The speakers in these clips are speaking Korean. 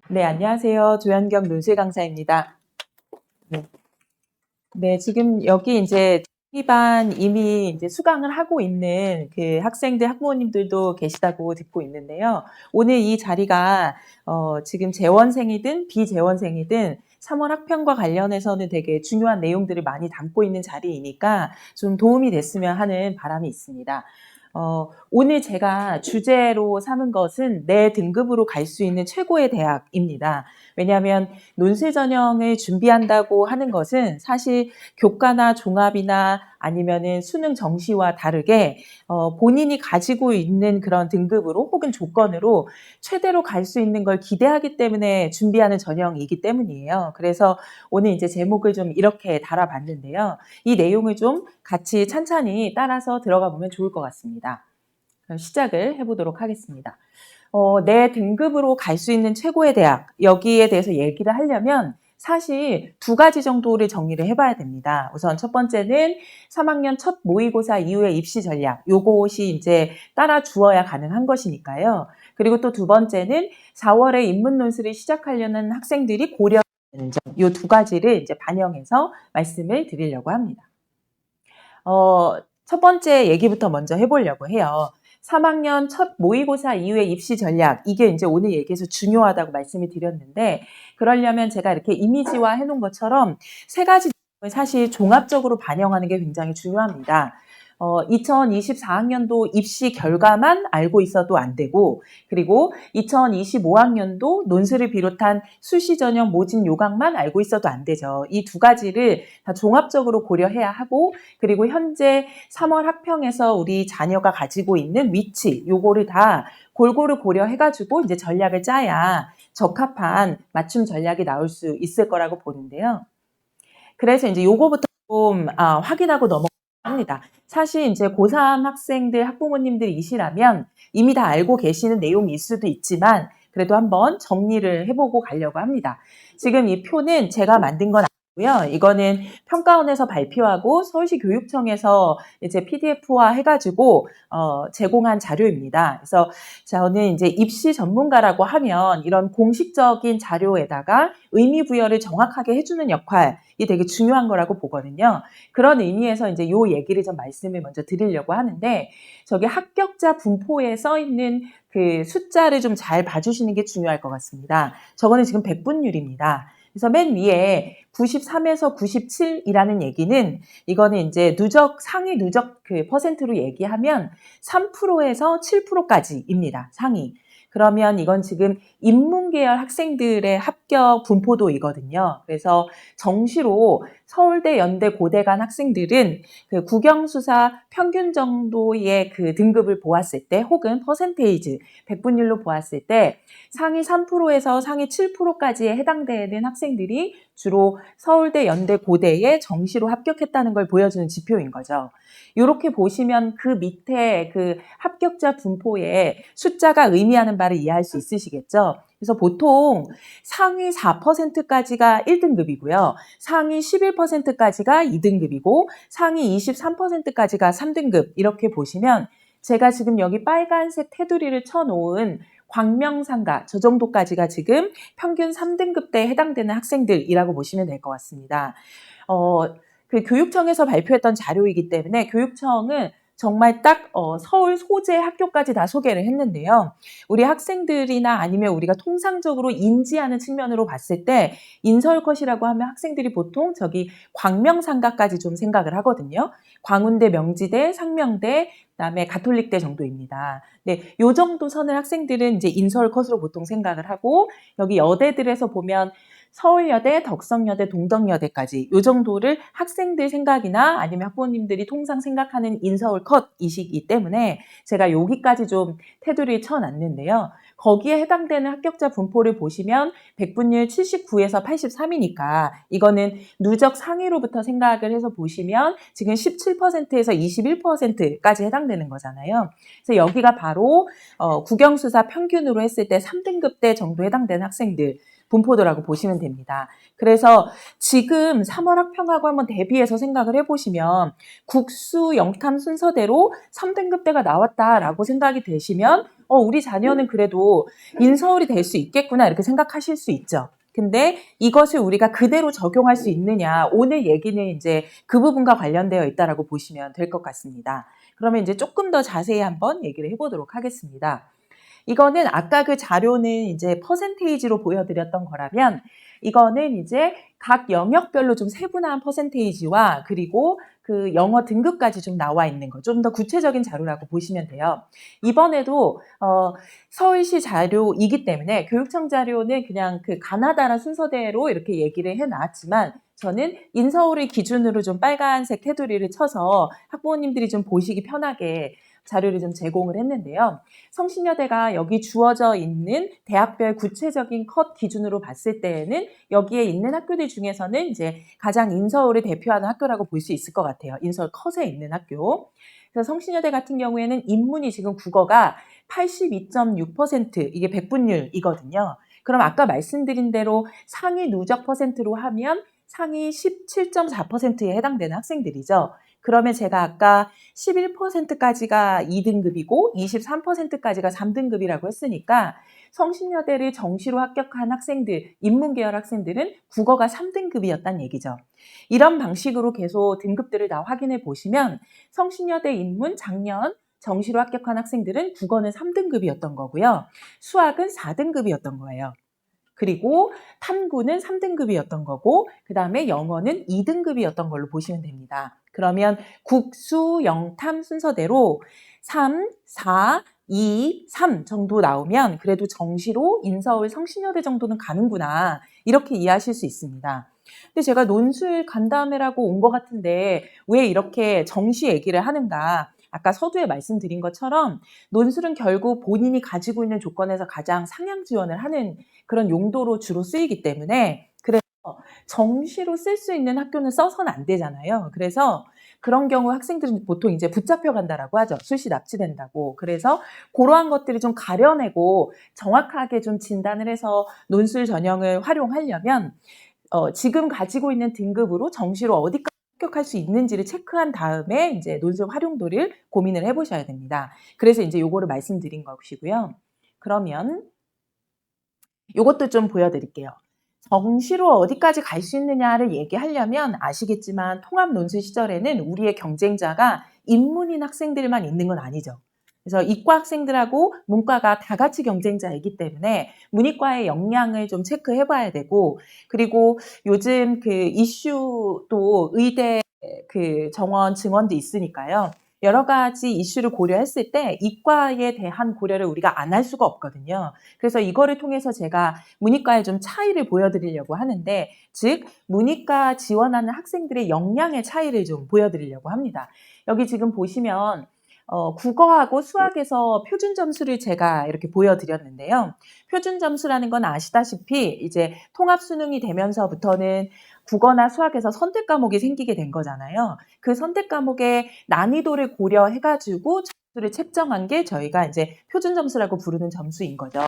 네, 안녕하세요. 조현경 논술 강사입니다. 네, 지금 여기 이제 반 이미 이제 수강을 하고 있는 그 학생들, 학부모님들도 계시다고 듣고 있는데요. 오늘 이 자리가 지금 재원생이든 비재원생이든 3월 학평과 관련해서는 되게 중요한 내용들을 많이 담고 있는 자리이니까 좀 도움이 됐으면 하는 바람이 있습니다. 오늘 제가 주제로 삼은 것은 내 등급으로 갈 수 있는 최고의 대학입니다. 왜냐하면 논술 전형을 준비한다고 하는 것은 사실 교과나 종합이나 아니면은 수능 정시와 다르게 본인이 가지고 있는 그런 등급으로 혹은 조건으로 최대로 갈 수 있는 걸 기대하기 때문에 준비하는 전형이기 때문이에요. 그래서 오늘 이제 제목을 좀 이렇게 달아봤는데요. 이 내용을 좀 같이 찬찬히 따라서 들어가 보면 좋을 것 같습니다. 그럼 시작을 해보도록 하겠습니다. 내 등급으로 갈 수 있는 최고의 대학, 여기에 대해서 얘기를 하려면 사실 두 가지 정도를 정리를 해봐야 됩니다. 우선 첫 번째는 3학년 첫 모의고사 이후의 입시 전략, 요것이 이제 따라 주어야 가능한 것이니까요. 그리고 또 두 번째는 4월에 인문 논술을 시작하려는 학생들이 고려하는 점, 이 두 가지를 이제 반영해서 말씀을 드리려고 합니다. 첫 번째 얘기부터 먼저 해보려고 해요. 3학년 첫 모의고사 이후의 입시 전략, 이게 이제 오늘 얘기에서 중요하다고 말씀을 드렸는데, 그러려면 제가 이렇게 이미지화 해놓은 것처럼 세 가지 사실 종합적으로 반영하는 게 굉장히 중요합니다. 2024학년도 입시 결과만 알고 있어도 안 되고, 그리고 2025학년도 논술을 비롯한 수시 전형 모집 요강만 알고 있어도 안 되죠. 이 두 가지를 다 종합적으로 고려해야 하고, 그리고 현재 3월 학평에서 우리 자녀가 가지고 있는 위치, 요거를 다 골고루 고려해가지고 이제 전략을 짜야 적합한 맞춤 전략이 나올 수 있을 거라고 보는데요. 그래서 이제 요거부터 좀 확인하고 넘어갑니다. 사실 이제 고3 학생들, 학부모님들이시라면 이미 다 알고 계시는 내용일 수도 있지만 그래도 한번 정리를 해보고 가려고 합니다. 지금 이 표는 제가 만든 건 아니고요. 이거는 평가원에서 발표하고 서울시 교육청에서 이제 PDF화 해가지고 제공한 자료입니다. 그래서 저는 이제 입시 전문가라고 하면 이런 공식적인 자료에다가 의미 부여를 정확하게 해주는 역할이 되게 중요한 거라고 보거든요. 그런 의미에서 이제 요 얘기를 좀 말씀을 먼저 드리려고 하는데, 저기 합격자 분포에 써 있는 그 숫자를 좀 잘 봐주시는 게 중요할 것 같습니다. 저거는 지금 백분율입니다. 그래서 맨 위에 93에서 97이라는 얘기는 이거는 이제 누적, 상위 누적 그 퍼센트로 얘기하면 3%에서 7%까지입니다. 상위. 그러면 이건 지금 인문계열 학생들의 합격 분포도이거든요. 그래서 정시로 서울대, 연대, 고대 간 학생들은 그 국영수사 평균 정도의 그 등급을 보았을 때 혹은 퍼센테이지, 백분율로 보았을 때 상위 3%에서 상위 7%까지에 해당되는 학생들이 주로 서울대, 연대, 고대에 정시로 합격했다는 걸 보여주는 지표인 거죠. 이렇게 보시면 그 밑에 그 합격자 분포에 숫자가 의미하는 바를 이해할 수 있으시겠죠? 그래서 보통 상위 4%까지가 1등급이고요. 상위 11%까지가 2등급이고 상위 23%까지가 3등급 이렇게 보시면 제가 지금 여기 빨간색 테두리를 쳐놓은 광명상가 저 정도까지가 지금 평균 3등급대에 해당되는 학생들이라고 보시면 될 것 같습니다. 그 교육청에서 발표했던 자료이기 때문에 교육청은 정말 딱 서울 소재 학교까지 다 소개를 했는데요. 우리 학생들이나 아니면 우리가 통상적으로 인지하는 측면으로 봤을 때 인서울컷이라고 하면 학생들이 보통 저기 광명상가까지 좀 생각을 하거든요. 광운대, 명지대, 상명대, 그다음에 가톨릭대 정도입니다. 네, 요 정도 선을 학생들은 이제 인서울컷으로 보통 생각을 하고 여기 여대들에서 보면 서울여대, 덕성여대, 동덕여대까지 이 정도를 학생들 생각이나 아니면 학부모님들이 통상 생각하는 인서울 컷이시기 때문에 제가 여기까지 좀 테두리를 쳐놨는데요. 거기에 해당되는 합격자 분포를 보시면 백분율 79에서 83이니까 이거는 누적 상위로부터 생각을 해서 보시면 지금 17%에서 21%까지 해당되는 거잖아요. 그래서 여기가 바로 국영수사 평균으로 했을 때 3등급대 정도 해당되는 학생들, 분포도라고 보시면 됩니다. 그래서 지금 3월 학평하고 한번 대비해서 생각을 해보시면 국수 영탐 순서대로 3등급대가 나왔다라고 생각이 되시면 우리 자녀는 그래도 인서울이 될 수 있겠구나 이렇게 생각하실 수 있죠. 근데 이것을 우리가 그대로 적용할 수 있느냐, 오늘 얘기는 이제 그 부분과 관련되어 있다라고 보시면 될 것 같습니다. 그러면 이제 조금 더 자세히 한번 얘기를 해보도록 하겠습니다. 이거는 아까 그 자료는 이제 퍼센테이지로 보여드렸던 거라면 이거는 이제 각 영역별로 좀 세분화한 퍼센테이지와 그리고 그 영어 등급까지 좀 나와 있는 거, 좀 더 구체적인 자료라고 보시면 돼요. 이번에도 서울시 자료이기 때문에 교육청 자료는 그냥 그 가나다라 순서대로 이렇게 얘기를 해놨지만 저는 인서울을 기준으로 좀 빨간색 테두리를 쳐서 학부모님들이 좀 보시기 편하게 자료를 좀 제공을 했는데요. 성신여대가 여기 주어져 있는 대학별 구체적인 컷 기준으로 봤을 때에는 여기에 있는 학교들 중에서는 이제 가장 인서울을 대표하는 학교라고 볼 수 있을 것 같아요. 인서울 컷에 있는 학교. 그래서 성신여대 같은 경우에는 인문이 지금 국어가 82.6% 이게 백분율이거든요. 그럼 아까 말씀드린 대로 상위 누적 퍼센트로 하면 상위 17.4%에 해당되는 학생들이죠. 그러면 제가 아까 11%까지가 2등급이고 23%까지가 3등급이라고 했으니까 성신여대를 정시로 합격한 학생들, 인문계열 학생들은 국어가 3등급이었다는 얘기죠. 이런 방식으로 계속 등급들을 다 확인해 보시면 성신여대 인문 작년 정시로 합격한 학생들은 국어는 3등급이었던 거고요. 수학은 4등급이었던 거예요. 그리고 탐구는 3등급이었던 거고 그 다음에 영어는 2등급이었던 걸로 보시면 됩니다. 그러면 국수, 영탐 순서대로 3, 4, 2, 3 정도 나오면 그래도 정시로 인서울 성신여대 정도는 가는구나 이렇게 이해하실 수 있습니다. 근데 제가 논술 간담회라고 온 것 같은데 왜 이렇게 정시 얘기를 하는가? 아까 서두에 말씀드린 것처럼 논술은 결국 본인이 가지고 있는 조건에서 가장 상향 지원을 하는 그런 용도로 주로 쓰이기 때문에 그래서 정시로 쓸 수 있는 학교는 써서는 안 되잖아요. 그래서 그런 경우 학생들은 보통 이제 붙잡혀 간다라고 하죠. 수시 납치된다고. 그래서 그러한 것들을 좀 가려내고 정확하게 좀 진단을 해서 논술 전형을 활용하려면 지금 가지고 있는 등급으로 정시로 어디까지 합격할 수 있는지를 체크한 다음에 이제 논술 활용도를 고민을 해보셔야 됩니다. 그래서 이제 요거를 말씀드린 것이고요. 그러면 요것도 좀 보여드릴게요. 정시로 어디까지 갈 수 있느냐를 얘기하려면 아시겠지만 통합 논술 시절에는 우리의 경쟁자가 인문인 학생들만 있는 건 아니죠. 그래서 이과 학생들하고 문과가 다 같이 경쟁자이기 때문에 문이과의 역량을 좀 체크해 봐야 되고 그리고 요즘 그 이슈도 의대 그 정원 증원도 있으니까요. 여러 가지 이슈를 고려했을 때 이과에 대한 고려를 우리가 안 할 수가 없거든요. 그래서 이거를 통해서 제가 문이과의 좀 차이를 보여드리려고 하는데 즉 문이과 지원하는 학생들의 역량의 차이를 좀 보여드리려고 합니다. 여기 지금 보시면 국어하고 수학에서 표준 점수를 제가 이렇게 보여드렸는데요. 표준 점수라는 건 아시다시피 이제 통합 수능이 되면서부터는 국어나 수학에서 선택 과목이 생기게 된 거잖아요. 그 선택 과목의 난이도를 고려해가지고 점수를 책정한 게 저희가 이제 표준 점수라고 부르는 점수인 거죠.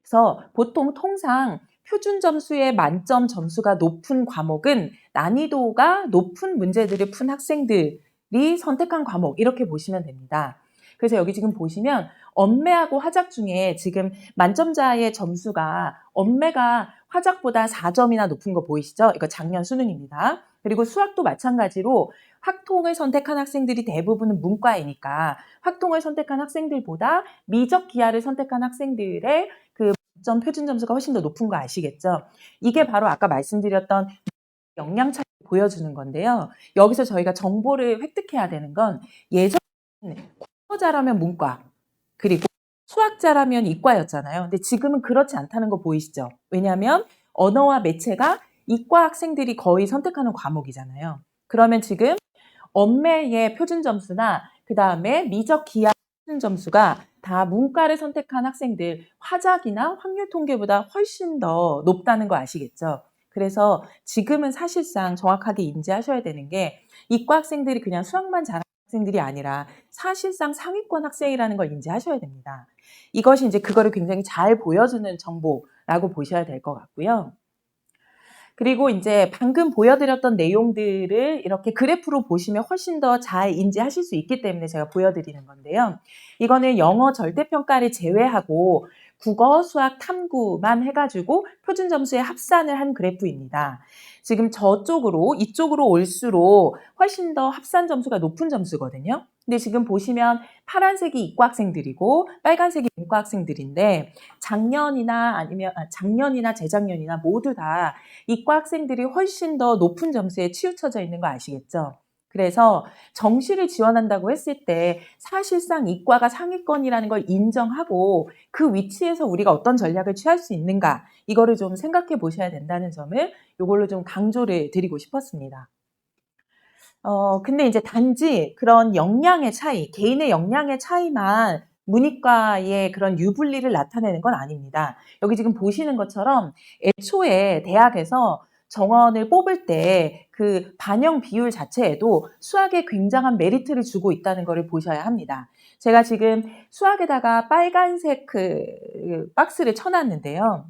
그래서 보통 통상 표준 점수의 만점 점수가 높은 과목은 난이도가 높은 문제들을 푼 학생들이 선택한 과목 이렇게 보시면 됩니다. 그래서 여기 지금 보시면 언매하고 화작 중에 지금 만점자의 점수가 언매가 화작보다 4점이나 높은 거 보이시죠? 이거 작년 수능입니다. 그리고 수학도 마찬가지로 확통을 선택한 학생들이 대부분은 문과이니까 확통을 선택한 학생들보다 미적 기하를 선택한 학생들의 그 점 표준 점수가 훨씬 더 높은 거 아시겠죠? 이게 바로 아까 말씀드렸던 역량 차이를 보여주는 건데요. 여기서 저희가 정보를 획득해야 되는 건 예전에 국어자라면 문과 그리고 수학자라면 이과였잖아요. 근데 지금은 그렇지 않다는 거 보이시죠? 왜냐하면 언어와 매체가 이과 학생들이 거의 선택하는 과목이잖아요. 그러면 지금 언매의 표준 점수나 그 다음에 미적 기하 표준 점수가 다 문과를 선택한 학생들 화작이나 확률 통계보다 훨씬 더 높다는 거 아시겠죠? 그래서 지금은 사실상 정확하게 인지하셔야 되는 게 이과 학생들이 그냥 수학만 잘하는 학생들이 아니라 사실상 상위권 학생이라는 걸 인지하셔야 됩니다. 이것이 이제 그거를 굉장히 잘 보여주는 정보 라고 보셔야 될 것 같고요. 그리고 이제 방금 보여드렸던 내용들을 이렇게 그래프로 보시면 훨씬 더 잘 인지하실 수 있기 때문에 제가 보여드리는 건데요. 이거는 영어 절대평가를 제외하고 국어, 수학, 탐구만 해가지고 표준 점수의 합산을 한 그래프입니다. 지금 이쪽으로 올수록 훨씬 더 합산 점수가 높은 점수거든요. 근데 지금 보시면 파란색이 이과 학생들이고 빨간색이 문과 학생들인데 작년이나 재작년이나 모두 다 이과 학생들이 훨씬 더 높은 점수에 치우쳐져 있는 거 아시겠죠? 그래서 정시를 지원한다고 했을 때 사실상 이과가 상위권이라는 걸 인정하고 그 위치에서 우리가 어떤 전략을 취할 수 있는가 이거를 좀 생각해 보셔야 된다는 점을 이걸로 좀 강조를 드리고 싶었습니다. 근데 이제 단지 그런 역량의 차이, 개인의 역량의 차이만 문이과의 그런 유불리를 나타내는 건 아닙니다. 여기 지금 보시는 것처럼 애초에 대학에서 정원을 뽑을 때 그 반영 비율 자체에도 수학에 굉장한 메리트를 주고 있다는 것을 보셔야 합니다. 제가 지금 수학에다가 빨간색 그 박스를 쳐놨는데요.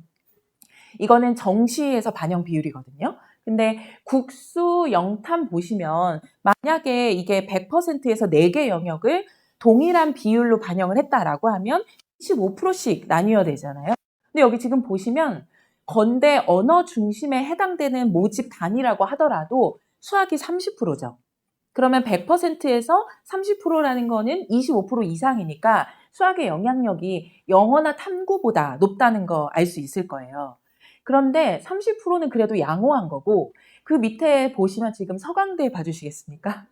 이거는 정시에서 반영 비율이거든요. 근데 국수 영탐 보시면 만약에 이게 100%에서 4개 영역을 동일한 비율로 반영을 했다라고 하면 25%씩 나뉘어야 되잖아요. 근데 여기 지금 보시면 건대 언어 중심에 해당되는 모집 단위라고 하더라도 수학이 30%죠. 그러면 100%에서 30%라는 거는 25% 이상이니까 수학의 영향력이 영어나 탐구보다 높다는 거 알 수 있을 거예요. 그런데 30%는 그래도 양호한 거고 그 밑에 보시면 지금 서강대 봐주시겠습니까?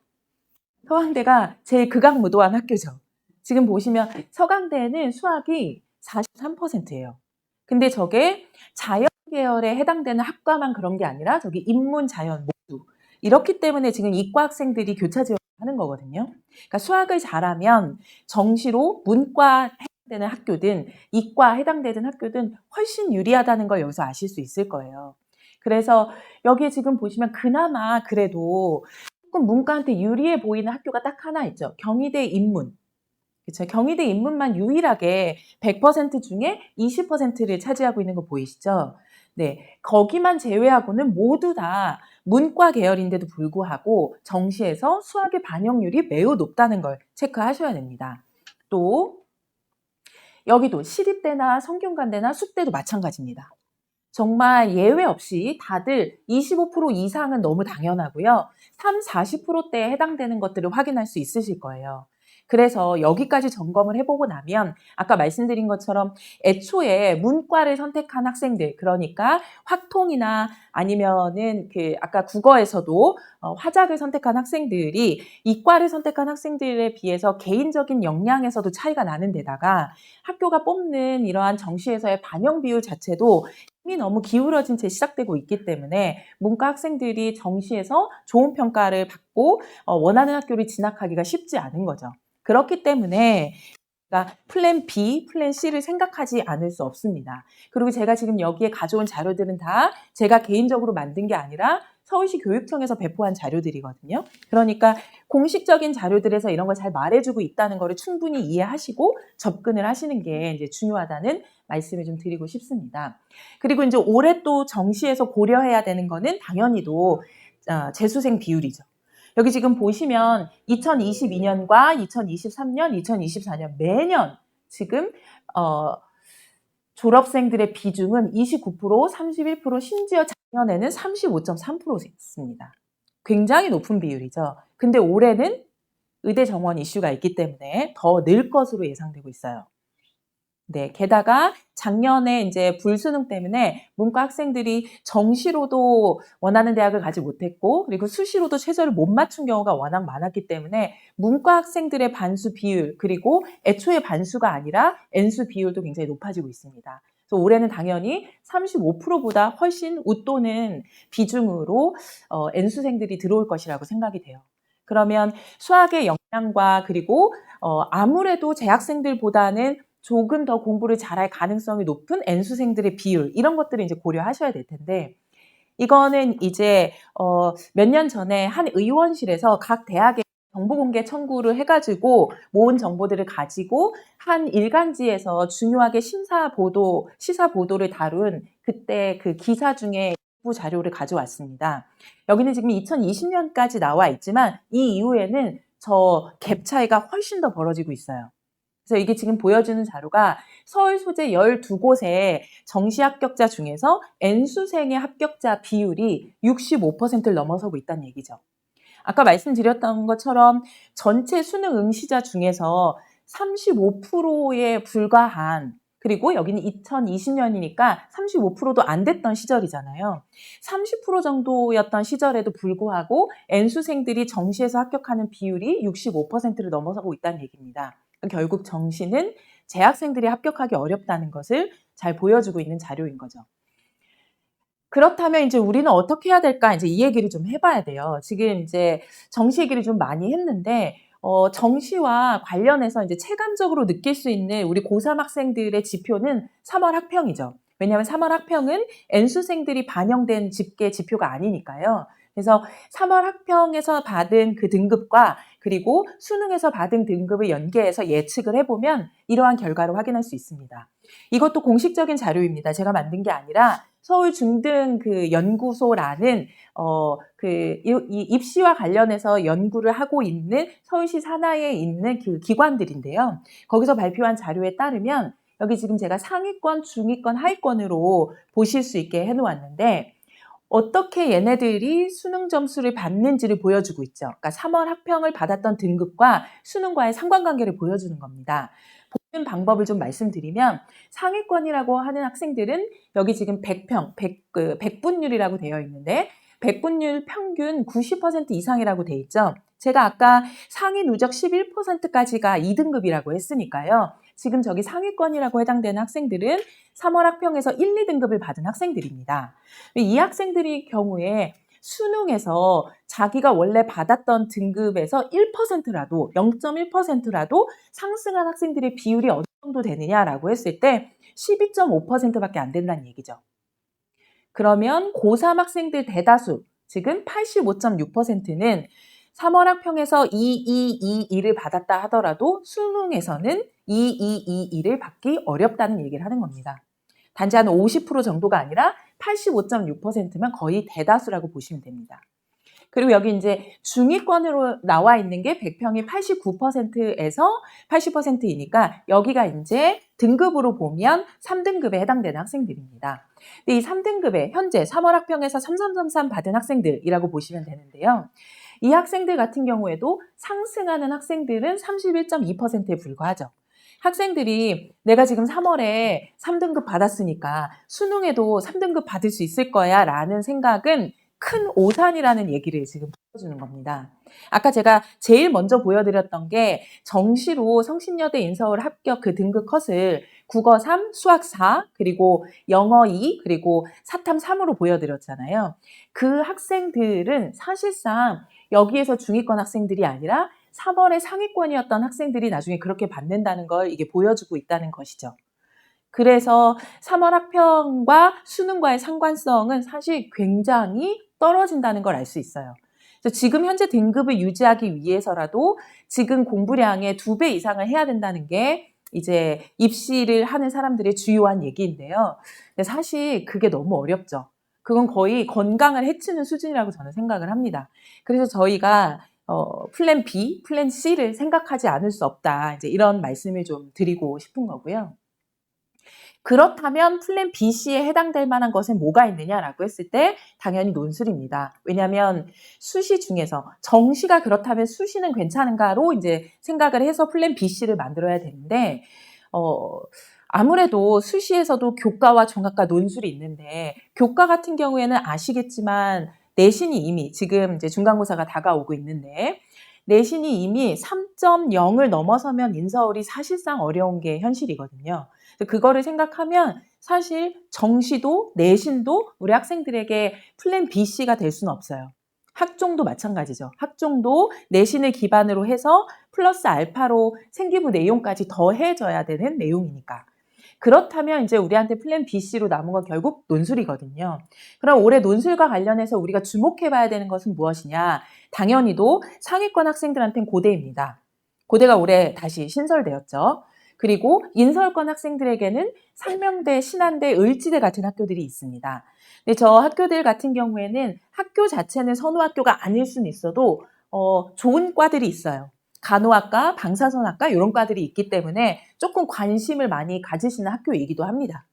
서강대가 제일 극악무도한 학교죠. 지금 보시면 서강대에는 수학이 43%예요. 근데 저게 자연 계열에 해당되는 학과만 그런 게 아니라 저기 인문, 자연 모두 이렇기 때문에 지금 이과 학생들이 교차 지원하는 거거든요. 그러니까 수학을 잘하면 정시로 문과 해당되는 학교든 이과 해당되는 학교든 훨씬 유리하다는 걸 여기서 아실 수 있을 거예요. 그래서 여기에 지금 보시면 그나마 그래도 조금 문과한테 유리해 보이는 학교가 딱 하나 있죠. 경희대 인문. 그렇죠. 경희대 인문만 유일하게 100% 중에 20%를 차지하고 있는 거 보이시죠? 네, 거기만 제외하고는 모두 다 문과 계열인데도 불구하고 정시에서 수학의 반영률이 매우 높다는 걸 체크하셔야 됩니다. 또 여기도 시립대나 성균관대나 숙대도 마찬가지입니다. 정말 예외 없이 다들 25% 이상은 너무 당연하고요. 3, 40%대에 해당되는 것들을 확인할 수 있으실 거예요. 그래서 여기까지 점검을 해보고 나면 아까 말씀드린 것처럼 애초에 문과를 선택한 학생들, 그러니까 확통이나 아니면은 그 아까 국어에서도 화작을 선택한 학생들이 이과를 선택한 학생들에 비해서 개인적인 역량에서도 차이가 나는 데다가 학교가 뽑는 이러한 정시에서의 반영 비율 자체도 힘이 너무 기울어진 채 시작되고 있기 때문에 문과 학생들이 정시에서 좋은 평가를 받고 원하는 학교를 진학하기가 쉽지 않은 거죠. 그렇기 때문에 플랜 B, 플랜 C를 생각하지 않을 수 없습니다. 그리고 제가 지금 여기에 가져온 자료들은 다 제가 개인적으로 만든 게 아니라 서울시 교육청에서 배포한 자료들이거든요. 그러니까 공식적인 자료들에서 이런 걸 잘 말해주고 있다는 거를 충분히 이해하시고 접근을 하시는 게 이제 중요하다는 말씀을 좀 드리고 싶습니다. 그리고 이제 올해 또 정시에서 고려해야 되는 거는 당연히도 재수생 비율이죠. 여기 지금 보시면 2022년과 2023년, 2024년 매년 지금 졸업생들의 비중은 29%, 31%, 심지어 작년에는 35.3%였습니다. 굉장히 높은 비율이죠. 근데 올해는 의대 정원 이슈가 있기 때문에 더 늘 것으로 예상되고 있어요. 네, 게다가 작년에 이제 불수능 때문에 문과 학생들이 정시로도 원하는 대학을 가지 못했고, 그리고 수시로도 최저를 못 맞춘 경우가 워낙 많았기 때문에 문과 학생들의 반수 비율, 그리고 애초에 반수가 아니라 N수 비율도 굉장히 높아지고 있습니다. 그래서 올해는 당연히 35%보다 훨씬 웃도는 비중으로 N수생들이 들어올 것이라고 생각이 돼요. 그러면 수학의 역량과 그리고 아무래도 재학생들보다는 조금 더 공부를 잘할 가능성이 높은 N수생들의 비율 이런 것들을 이제 고려하셔야 될 텐데 이거는 이제 몇 년 전에 한 의원실에서 각 대학에서 정보공개 청구를 해가지고 모은 정보들을 가지고 한 일간지에서 중요하게 시사 보도를 다룬 그때 그 기사 중에 일부 자료를 가져왔습니다. 여기는 지금 2020년까지 나와 있지만 이 이후에는 저 갭 차이가 훨씬 더 벌어지고 있어요. 그래서 이게 지금 보여주는 자료가 서울 소재 12곳의 정시 합격자 중에서 N수생의 합격자 비율이 65%를 넘어서고 있다는 얘기죠. 아까 말씀드렸던 것처럼 전체 수능 응시자 중에서 35%에 불과한, 그리고 여기는 2020년이니까 35%도 안 됐던 시절이잖아요. 30% 정도였던 시절에도 불구하고 N수생들이 정시에서 합격하는 비율이 65%를 넘어서고 있다는 얘기입니다. 결국 정시는 재학생들이 합격하기 어렵다는 것을 잘 보여주고 있는 자료인 거죠. 그렇다면 이제 우리는 어떻게 해야 될까? 이제 이 얘기를 좀 해봐야 돼요. 지금 이제 정시 얘기를 좀 많이 했는데, 정시와 관련해서 이제 체감적으로 느낄 수 있는 우리 고3 학생들의 지표는 3월 학평이죠. 왜냐하면 3월 학평은 N수생들이 반영된 집계 지표가 아니니까요. 그래서 3월 학평에서 받은 그 등급과 그리고 수능에서 받은 등급을 연계해서 예측을 해보면 이러한 결과를 확인할 수 있습니다. 이것도 공식적인 자료입니다. 제가 만든 게 아니라 서울 중등 그 연구소라는 이 입시와 관련해서 연구를 하고 있는 서울시 산하에 있는 그 기관들인데요. 거기서 발표한 자료에 따르면 여기 지금 제가 상위권, 중위권, 하위권으로 보실 수 있게 해놓았는데 어떻게 얘네들이 수능 점수를 받는지를 보여주고 있죠. 그러니까 3월 학평을 받았던 등급과 수능과의 상관관계를 보여주는 겁니다. 보는 방법을 좀 말씀드리면 상위권이라고 하는 학생들은 여기 지금 100분율이라고 되어 있는데 100분율 평균 90% 이상이라고 되어 있죠. 제가 아까 상위 누적 11%까지가 2등급이라고 했으니까요. 지금 저기 상위권이라고 해당되는 학생들은 3월 학평에서 1, 2등급을 받은 학생들입니다. 이 학생들의 경우에 수능에서 자기가 원래 받았던 등급에서 1%라도 0.1%라도 상승한 학생들의 비율이 어느 정도 되느냐라고 했을 때 12.5%밖에 안 된다는 얘기죠. 그러면 고3 학생들 대다수, 지금 85.6%는 3월 학평에서 2222를 받았다 하더라도 수능에서는 2222를 받기 어렵다는 얘기를 하는 겁니다. 단지 한 50% 정도가 아니라 85.6%면 거의 대다수라고 보시면 됩니다. 그리고 여기 이제 중위권으로 나와 있는 게 100평이 89%에서 80%이니까 여기가 이제 등급으로 보면 3등급에 해당되는 학생들입니다. 근데 이 3등급에 현재 3월 학평에서 3333 받은 학생들이라고 보시면 되는데요. 이 학생들 같은 경우에도 상승하는 학생들은 31.2%에 불과하죠. 학생들이 내가 지금 3월에 3등급 받았으니까 수능에도 3등급 받을 수 있을 거야 라는 생각은 큰 오산이라는 얘기를 지금 보여주는 겁니다. 아까 제가 제일 먼저 보여드렸던 게 정시로 성신여대 인서울 합격 그 등급 컷을 국어 3, 수학 4, 그리고 영어 2, 그리고 사탐 3으로 보여드렸잖아요. 그 학생들은 사실상 여기에서 중위권 학생들이 아니라 3월에 상위권이었던 학생들이 나중에 그렇게 받는다는 걸 이게 보여주고 있다는 것이죠. 그래서 3월 학평과 수능과의 상관성은 사실 굉장히 떨어진다는 걸 알 수 있어요. 그래서 지금 현재 등급을 유지하기 위해서라도 지금 공부량의 2배 이상을 해야 된다는 게 이제 입시를 하는 사람들의 주요한 얘기인데요. 근데 사실 그게 너무 어렵죠. 그건 거의 건강을 해치는 수준이라고 저는 생각을 합니다. 그래서 저희가 플랜 B, 플랜 C를 생각하지 않을 수 없다. 이제 이런 말씀을 좀 드리고 싶은 거고요. 그렇다면 플랜 B, C에 해당될 만한 것은 뭐가 있느냐라고 했을 때 당연히 논술입니다. 왜냐하면 수시 중에서 정시가 그렇다면 수시는 괜찮은가로 이제 생각을 해서 플랜 B, C를 만들어야 되는데 아무래도 수시에서도 교과와 종합과 논술이 있는데 교과 같은 경우에는 아시겠지만 내신이 이미 지금 이제 중간고사가 다가오고 있는데 내신이 이미 3.0을 넘어서면 인서울이 사실상 어려운 게 현실이거든요. 그거를 생각하면 사실 정시도 내신도 우리 학생들에게 플랜 B, C가 될 수는 없어요. 학종도 마찬가지죠. 학종도 내신을 기반으로 해서 플러스 알파로 생기부 내용까지 더해져야 되는 내용이니까. 그렇다면 이제 우리한테 플랜 B, C로 남은 건 결국 논술이거든요. 그럼 올해 논술과 관련해서 우리가 주목해 봐야 되는 것은 무엇이냐? 당연히도 상위권 학생들한테는 고대입니다. 고대가 올해 다시 신설되었죠. 그리고 인서울권 학생들에게는 상명대, 신한대, 을지대 같은 학교들이 있습니다. 근데 저 학교들 같은 경우에는 학교 자체는 선호학교가 아닐 수는 있어도 좋은 과들이 있어요. 간호학과, 방사선학과 이런 과들이 있기 때문에 조금 관심을 많이 가지시는 학교이기도 합니다.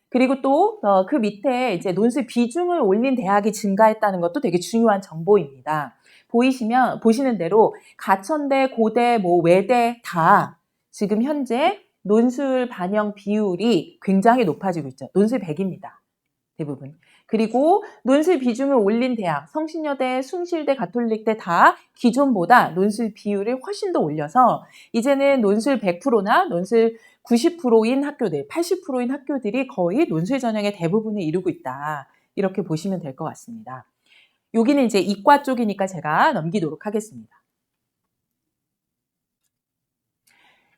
그리고 또 그 밑에 이제 논술 비중을 올린 대학이 증가했다는 것도 되게 중요한 정보입니다. 보시는 대로 가천대, 고대, 외대 다 지금 현재 논술 반영 비율이 굉장히 높아지고 있죠. 논술 100입니다. 대부분. 그리고 논술 비중을 올린 대학, 성신여대, 숭실대, 가톨릭대 다 기존보다 논술 비율을 훨씬 더 올려서 이제는 논술 100%나 논술 90%인 학교들, 80%인 학교들이 거의 논술 전형의 대부분을 이루고 있다. 이렇게 보시면 될 것 같습니다. 여기는 이제 이과 쪽이니까 제가 넘기도록 하겠습니다.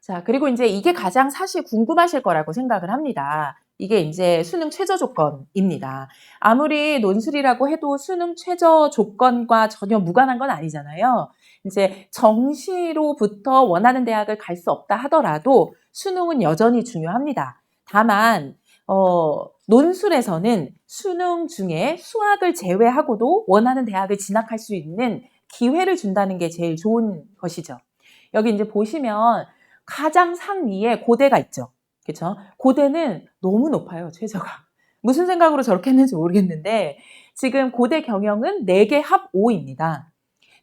자, 그리고 이제 이게 가장 사실 궁금하실 거라고 생각을 합니다. 이게 이제 수능 최저 조건입니다. 아무리 논술이라고 해도 수능 최저 조건과 전혀 무관한 건 아니잖아요. 이제 정시로부터 원하는 대학을 갈 수 없다 하더라도 수능은 여전히 중요합니다. 다만 논술에서는 수능 중에 수학을 제외하고도 원하는 대학을 진학할 수 있는 기회를 준다는 게 제일 좋은 것이죠. 여기 이제 보시면 가장 상위에 고대가 있죠. 그렇죠? 고대는 너무 높아요, 최저가. 무슨 생각으로 저렇게 했는지 모르겠는데 지금 고대 경영은 4개 합 5입니다.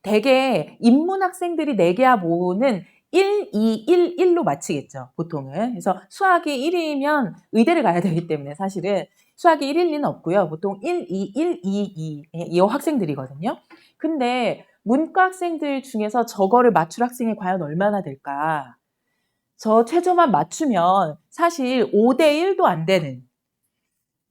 대개 인문 학생들이 4개 합 5는 1, 2, 1, 1로 마치겠죠, 보통은. 그래서 수학이 1이면 의대를 가야 되기 때문에 사실은 수학이 1, 1, 2는 없고요. 보통 1, 2, 1, 2, 2, 이 학생들이거든요. 근데 문과 학생들 중에서 저거를 맞출 학생이 과연 얼마나 될까? 저 최저만 맞추면 사실 5대 1도 안 되는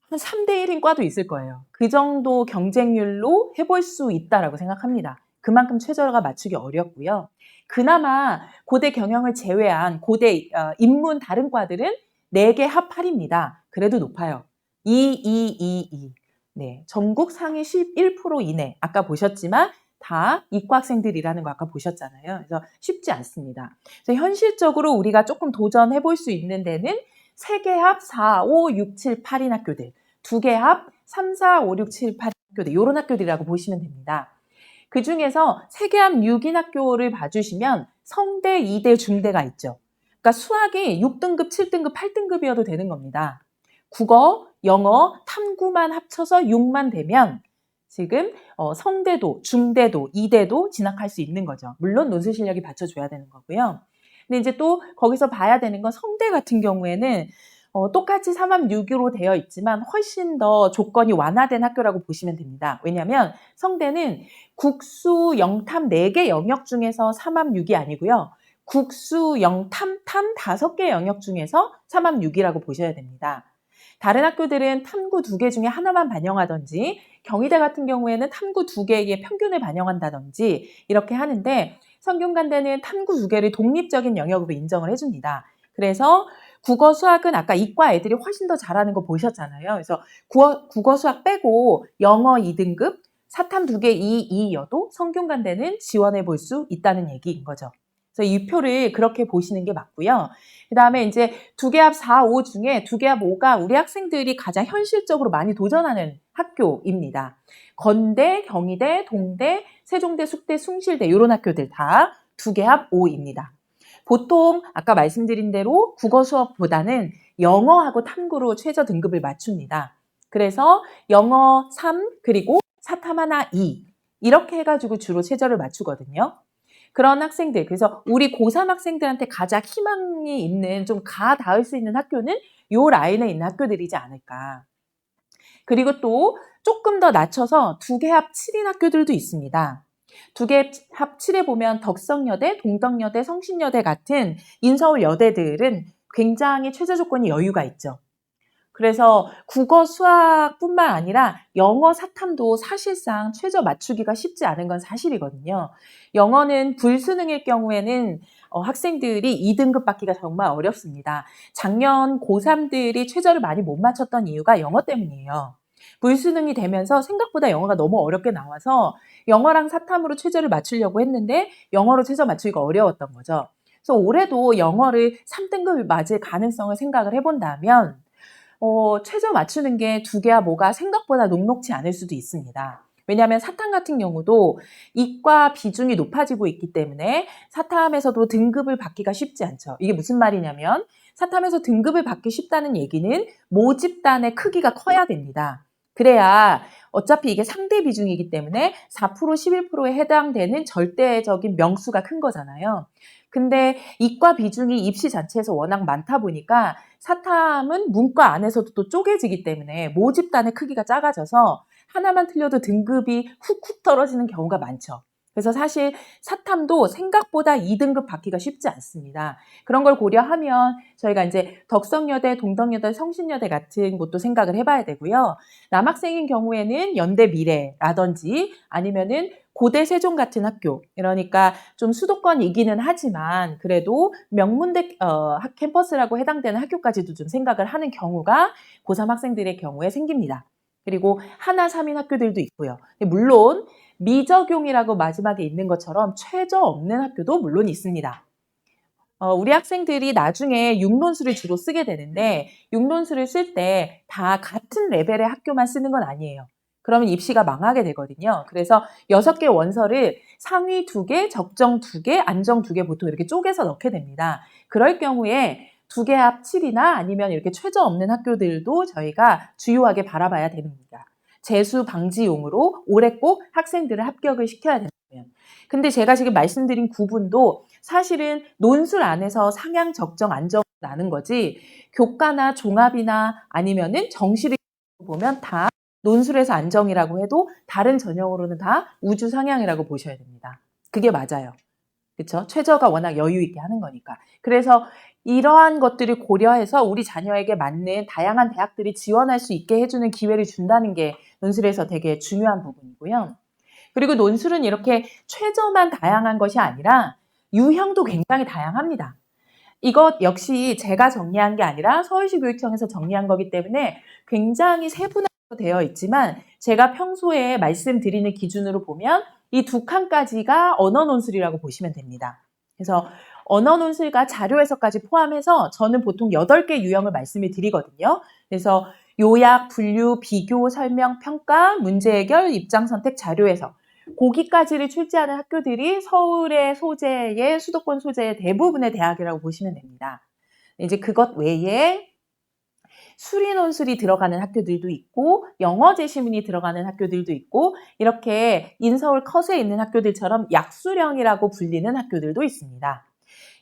한 3대 1인 과도 있을 거예요. 그 정도 경쟁률로 해볼 수 있다라고 생각합니다. 그만큼 최저가 맞추기 어렵고요. 그나마 고대 경영을 제외한 고대 인문 다른 과들은 4개 합 8입니다. 그래도 높아요. 2, 2, 2, 2. 네, 전국 상위 11% 이내. 아까 보셨지만 다 이과 학생들이라는 거 아까 보셨잖아요. 그래서 쉽지 않습니다. 그래서 현실적으로 우리가 조금 도전해 볼 수 있는 데는 3개 합 4, 5, 6, 7, 8인 학교들, 2개 합 3, 4, 5, 6, 7, 8인 학교들, 이런 학교들이라고 보시면 됩니다. 그 중에서 3개 합 6인 학교를 봐주시면 성대, 이대, 중대가 있죠. 그러니까 수학이 6등급, 7등급, 8등급이어도 되는 겁니다. 국어, 영어, 탐구만 합쳐서 6만 되면 지금 성대도, 중대도, 이대도 진학할 수 있는 거죠. 물론 논술 실력이 받쳐줘야 되는 거고요. 근데 이제 또 거기서 봐야 되는 건 성대 같은 경우에는 똑같이 3합 6으로 되어 있지만 훨씬 더 조건이 완화된 학교라고 보시면 됩니다. 왜냐하면 성대는 국수, 영탐 4개 영역 중에서 3합 6이 아니고요. 국수, 영탐, 탐 5개 영역 중에서 3합 6이라고 보셔야 됩니다. 다른 학교들은 탐구 2개 중에 하나만 반영하든지 경희대 같은 경우에는 탐구 2개의 평균을 반영한다든지 이렇게 하는데 성균관대는 탐구 2개를 독립적인 영역으로 인정을 해줍니다. 그래서 국어, 수학은 아까 이과 애들이 훨씬 더 잘하는 거 보셨잖아요. 그래서 국어, 수학 빼고 영어 2등급, 사탐 2개 2, 2여도 성균관대는 지원해 볼 수 있다는 얘기인 거죠. 그래서 이 표를 그렇게 보시는 게 맞고요. 그 다음에 이제 2개 합 4, 5 중에 2개 합 5가 우리 학생들이 가장 현실적으로 많이 도전하는 학교입니다. 건대, 경희대, 동대, 세종대, 숙대, 숭실대 이런 학교들 다 2개 합 5입니다. 보통 아까 말씀드린 대로 국어 수업보다는 영어하고 탐구로 최저 등급을 맞춥니다. 그래서 영어 3 그리고 사탐 하나 2 이렇게 해가지고 주로 최저를 맞추거든요. 그런 학생들, 그래서 우리 고3 학생들한테 가장 희망이 있는 좀 닿을 수 있는 학교는 요 라인에 있는 학교들이지 않을까. 그리고 또 조금 더 낮춰서 2개 합 7인 학교들도 있습니다. 2개 합 7에 보면 덕성여대, 동덕여대, 성신여대 같은 인서울 여대들은 굉장히 최저 조건이 여유가 있죠. 그래서 국어, 수학뿐만 아니라 영어 사탐도 사실상 최저 맞추기가 쉽지 않은 건 사실이거든요. 영어는 불수능일 경우에는 학생들이 2등급 받기가 정말 어렵습니다. 작년 고3들이 최저를 많이 못 맞췄던 이유가 영어 때문이에요. 불수능이 되면서 생각보다 영어가 너무 어렵게 나와서 영어랑 사탐으로 최저를 맞추려고 했는데 영어로 최저 맞추기가 어려웠던 거죠. 그래서 올해도 영어를 3등급을 맞을 가능성을 생각을 해본다면 최저 맞추는 게 두 개야 뭐가 생각보다 녹록지 않을 수도 있습니다. 왜냐하면 사탐 같은 경우도 이과 비중이 높아지고 있기 때문에 사탐에서도 등급을 받기가 쉽지 않죠. 이게 무슨 말이냐면 사탐에서 등급을 받기 쉽다는 얘기는 모집단의 크기가 커야 됩니다. 그래야 어차피 이게 상대 비중이기 때문에 4%, 11%에 해당되는 절대적인 명수가 큰 거잖아요. 근데 이과 비중이 입시 자체에서 워낙 많다 보니까 사탐은 문과 안에서도 또 쪼개지기 때문에 모집단의 크기가 작아져서 하나만 틀려도 등급이 훅훅 떨어지는 경우가 많죠. 그래서 사실 사탐도 생각보다 2등급 받기가 쉽지 않습니다. 그런 걸 고려하면 저희가 이제 덕성여대, 동덕여대, 성신여대 같은 곳도 생각을 해봐야 되고요. 남학생인 경우에는 연대 미래라든지 아니면은 고대 세종 같은 학교, 그러니까 좀 수도권이기는 하지만 그래도 명문대 캠퍼스라고 해당되는 학교까지도 좀 생각을 하는 경우가 고3 학생들의 경우에 생깁니다. 그리고 하나 3인 학교들도 있고요. 물론 미적용이라고 마지막에 있는 것처럼 최저 없는 학교도 물론 있습니다. 우리 학생들이 나중에 육론수를 주로 쓰게 되는데 육론수를 쓸 때 다 같은 레벨의 학교만 쓰는 건 아니에요. 그러면 입시가 망하게 되거든요. 그래서 6개 원서를 상위 2개, 적정 2개, 안정 2개 보통 이렇게 쪼개서 넣게 됩니다. 그럴 경우에 2개 합 7이나 아니면 이렇게 최저 없는 학교들도 저희가 주요하게 바라봐야 됩니다. 재수 방지용으로 올해 꼭 학생들을 합격을 시켜야 된다면. 근데 제가 지금 말씀드린 구분도 사실은 논술 안에서 상향, 적정, 안정 나는 거지 교과나 종합이나 아니면은 정시를 보면 다 논술에서 안정이라고 해도 다른 전형으로는 다 우주 상향이라고 보셔야 됩니다. 그게 맞아요. 그렇죠? 최저가 워낙 여유 있게 하는 거니까. 그래서 이러한 것들을 고려해서 우리 자녀에게 맞는 다양한 대학들이 지원할 수 있게 해주는 기회를 준다는 게 논술에서 되게 중요한 부분이고요. 그리고 논술은 이렇게 최저만 다양한 것이 아니라 유형도 굉장히 다양합니다. 이것 역시 제가 정리한 게 아니라 서울시 교육청에서 정리한 거기 때문에 굉장히 세분화되어 있지만 제가 평소에 말씀드리는 기준으로 보면 이 2칸까지가 언어 논술이라고 보시면 됩니다. 그래서 언어 논술과 자료 해석까지 포함해서 저는 보통 8개 유형을 말씀을 드리거든요. 그래서 요약, 분류, 비교, 설명, 평가, 문제 해결, 입장 선택, 자료 해석. 거기까지를 출제하는 학교들이 서울의 소재의 수도권 소재의 대부분의 대학이라고 보시면 됩니다. 이제 그것 외에 수리 논술이 들어가는 학교들도 있고 영어 제시문이 들어가는 학교들도 있고 이렇게 인서울 컷에 있는 학교들처럼 약수령이라고 불리는 학교들도 있습니다.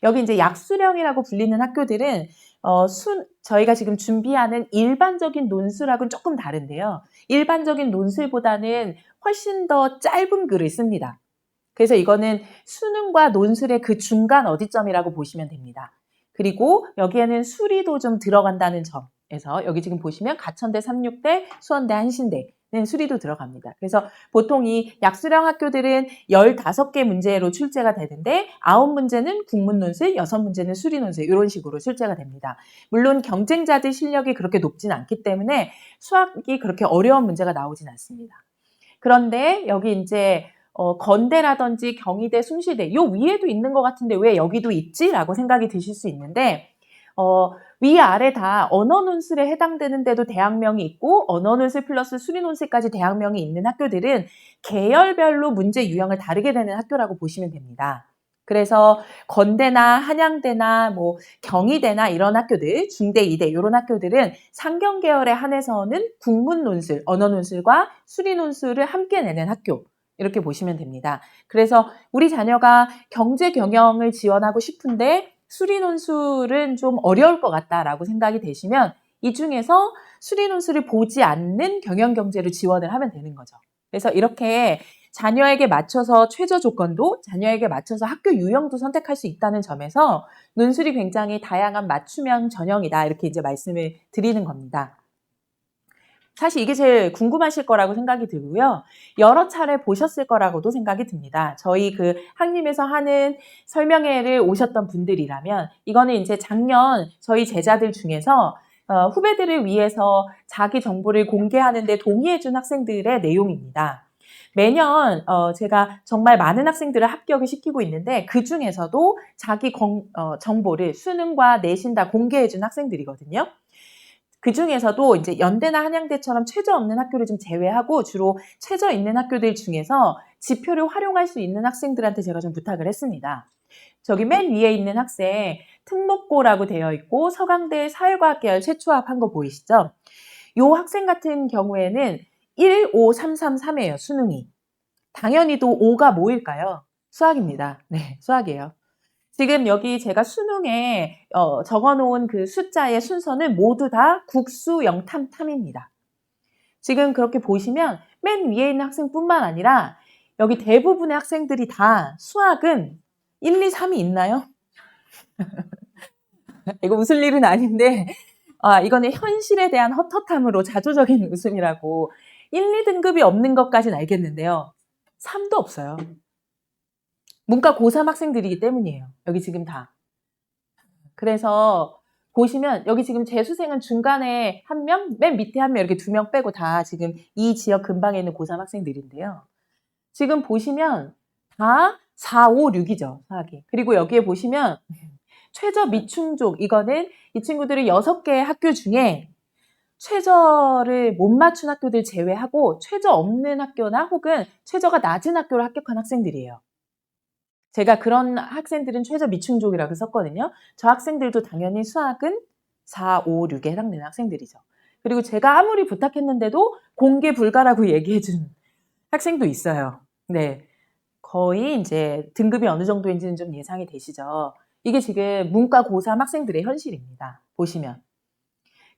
여기 이제 약수령이라고 불리는 학교들은 저희가 지금 준비하는 일반적인 논술하고는 조금 다른데요. 일반적인 논술보다는 훨씬 더 짧은 글을 씁니다. 그래서 이거는 수능과 논술의 그 중간 어디점이라고 보시면 됩니다. 그리고 여기에는 수리도 좀 들어간다는 점에서 여기 지금 보시면 가천대, 삼육대, 수원대, 한신대는 수리도 들어갑니다. 그래서 보통 이 약수령 학교들은 15개 문제로 출제가 되는데 9문제는 국문 논술, 6문제는 수리 논술 이런 식으로 출제가 됩니다. 물론 경쟁자들 실력이 그렇게 높진 않기 때문에 수학이 그렇게 어려운 문제가 나오진 않습니다. 그런데 여기 이제 건대라든지 경희대, 숭실대 요 위에도 있는 것 같은데 왜 여기도 있지? 라고 생각이 드실 수 있는데 위아래 다 언어 논술에 해당되는데도 대학명이 있고 언어 논술 플러스 수리 논술까지 대학명이 있는 학교들은 계열별로 문제 유형을 다르게 되는 학교라고 보시면 됩니다. 그래서 건대나 한양대나 뭐 경희대나 이런 학교들, 중대, 이대 이런 학교들은 상경 계열에 한해서는 국문 논술, 언어 논술과 수리 논술을 함께 내는 학교 이렇게 보시면 됩니다. 그래서 우리 자녀가 경제 경영을 지원하고 싶은데 수리 논술은 좀 어려울 것 같다라고 생각이 되시면 이 중에서 수리 논술을 보지 않는 경영 경제를 지원을 하면 되는 거죠. 그래서 이렇게 자녀에게 맞춰서 최저 조건도 자녀에게 맞춰서 학교 유형도 선택할 수 있다는 점에서 논술이 굉장히 다양한 맞춤형 전형이다 이렇게 이제 말씀을 드리는 겁니다. 사실 이게 제일 궁금하실 거라고 생각이 들고요. 여러 차례 보셨을 거라고도 생각이 듭니다. 저희 그 학림에서 하는 설명회를 오셨던 분들이라면 이거는 이제 작년 저희 제자들 중에서 후배들을 위해서 자기 정보를 공개하는 데 동의해준 학생들의 내용입니다. 매년 제가 정말 많은 학생들을 합격을 시키고 있는데 그 중에서도 자기 정보를 수능과 내신 다 공개해준 학생들이거든요. 그 중에서도 이제 연대나 한양대처럼 최저 없는 학교를 좀 제외하고 주로 최저 있는 학교들 중에서 지표를 활용할 수 있는 학생들한테 제가 좀 부탁을 했습니다. 저기 맨 위에 있는 학생 특목고라고 되어 있고 서강대 사회과학 계열 최초합한 거 보이시죠? 요 학생 같은 경우에는 15333이에요, 수능이. 당연히도 5가 뭐일까요? 수학입니다. 네, 수학이에요. 지금 여기 제가 수능에 적어놓은 그 숫자의 순서는 모두 다 국수 영탐탐입니다. 지금 그렇게 보시면 맨 위에 있는 학생뿐만 아니라 여기 대부분의 학생들이 다 수학은 1, 2, 3이 있나요? 이거 웃을 일은 아닌데 이거는 현실에 대한 헛헛함으로 자조적인 웃음이라고 1, 2등급이 없는 것까지는 알겠는데요. 3도 없어요. 문과 고3 학생들이기 때문이에요. 여기 지금 다. 그래서 보시면 여기 지금 재수생은 중간에 한 명, 맨 밑에 한 명 이렇게 2명 빼고 다 지금 이 지역 근방에 있는 고3 학생들인데요. 지금 보시면 다 4, 5, 6이죠. 수학이. 그리고 여기에 보시면 최저 미충족 이거는 이 친구들이 6개의 학교 중에 최저를 못 맞춘 학교들 제외하고 최저 없는 학교나 혹은 최저가 낮은 학교를 합격한 학생들이에요. 제가 그런 학생들은 최저 미충족이라고 썼거든요. 저 학생들도 당연히 수학은 4, 5, 6에 해당되는 학생들이죠. 그리고 제가 아무리 부탁했는데도 공개 불가라고 얘기해준 학생도 있어요. 네. 거의 이제 등급이 어느 정도인지는 좀 예상이 되시죠. 이게 지금 문과 고3 학생들의 현실입니다. 보시면.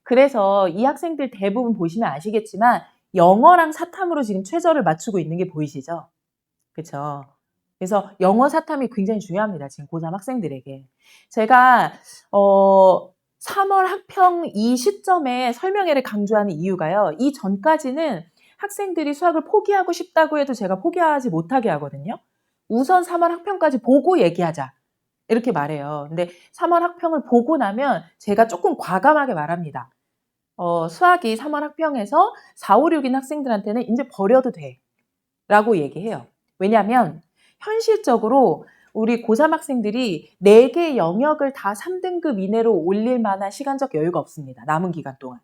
그래서 이 학생들 대부분 보시면 아시겠지만 영어랑 사탐으로 지금 최저를 맞추고 있는 게 보이시죠? 그렇죠? 그래서 영어 사탐이 굉장히 중요합니다. 지금 고3 학생들에게. 제가 3월 학평 이 시점에 설명회를 강조하는 이유가요. 이 전까지는 학생들이 수학을 포기하고 싶다고 해도 제가 포기하지 못하게 하거든요. 우선 3월 학평까지 보고 얘기하자. 이렇게 말해요. 근데 3월 학평을 보고 나면 제가 조금 과감하게 말합니다. 수학이 3월 학평에서 4, 5, 6인 학생들한테는 이제 버려도 돼. 라고 얘기해요. 왜냐하면 현실적으로 우리 고3 학생들이 4개 영역을 다 3등급 이내로 올릴 만한 시간적 여유가 없습니다. 남은 기간 동안.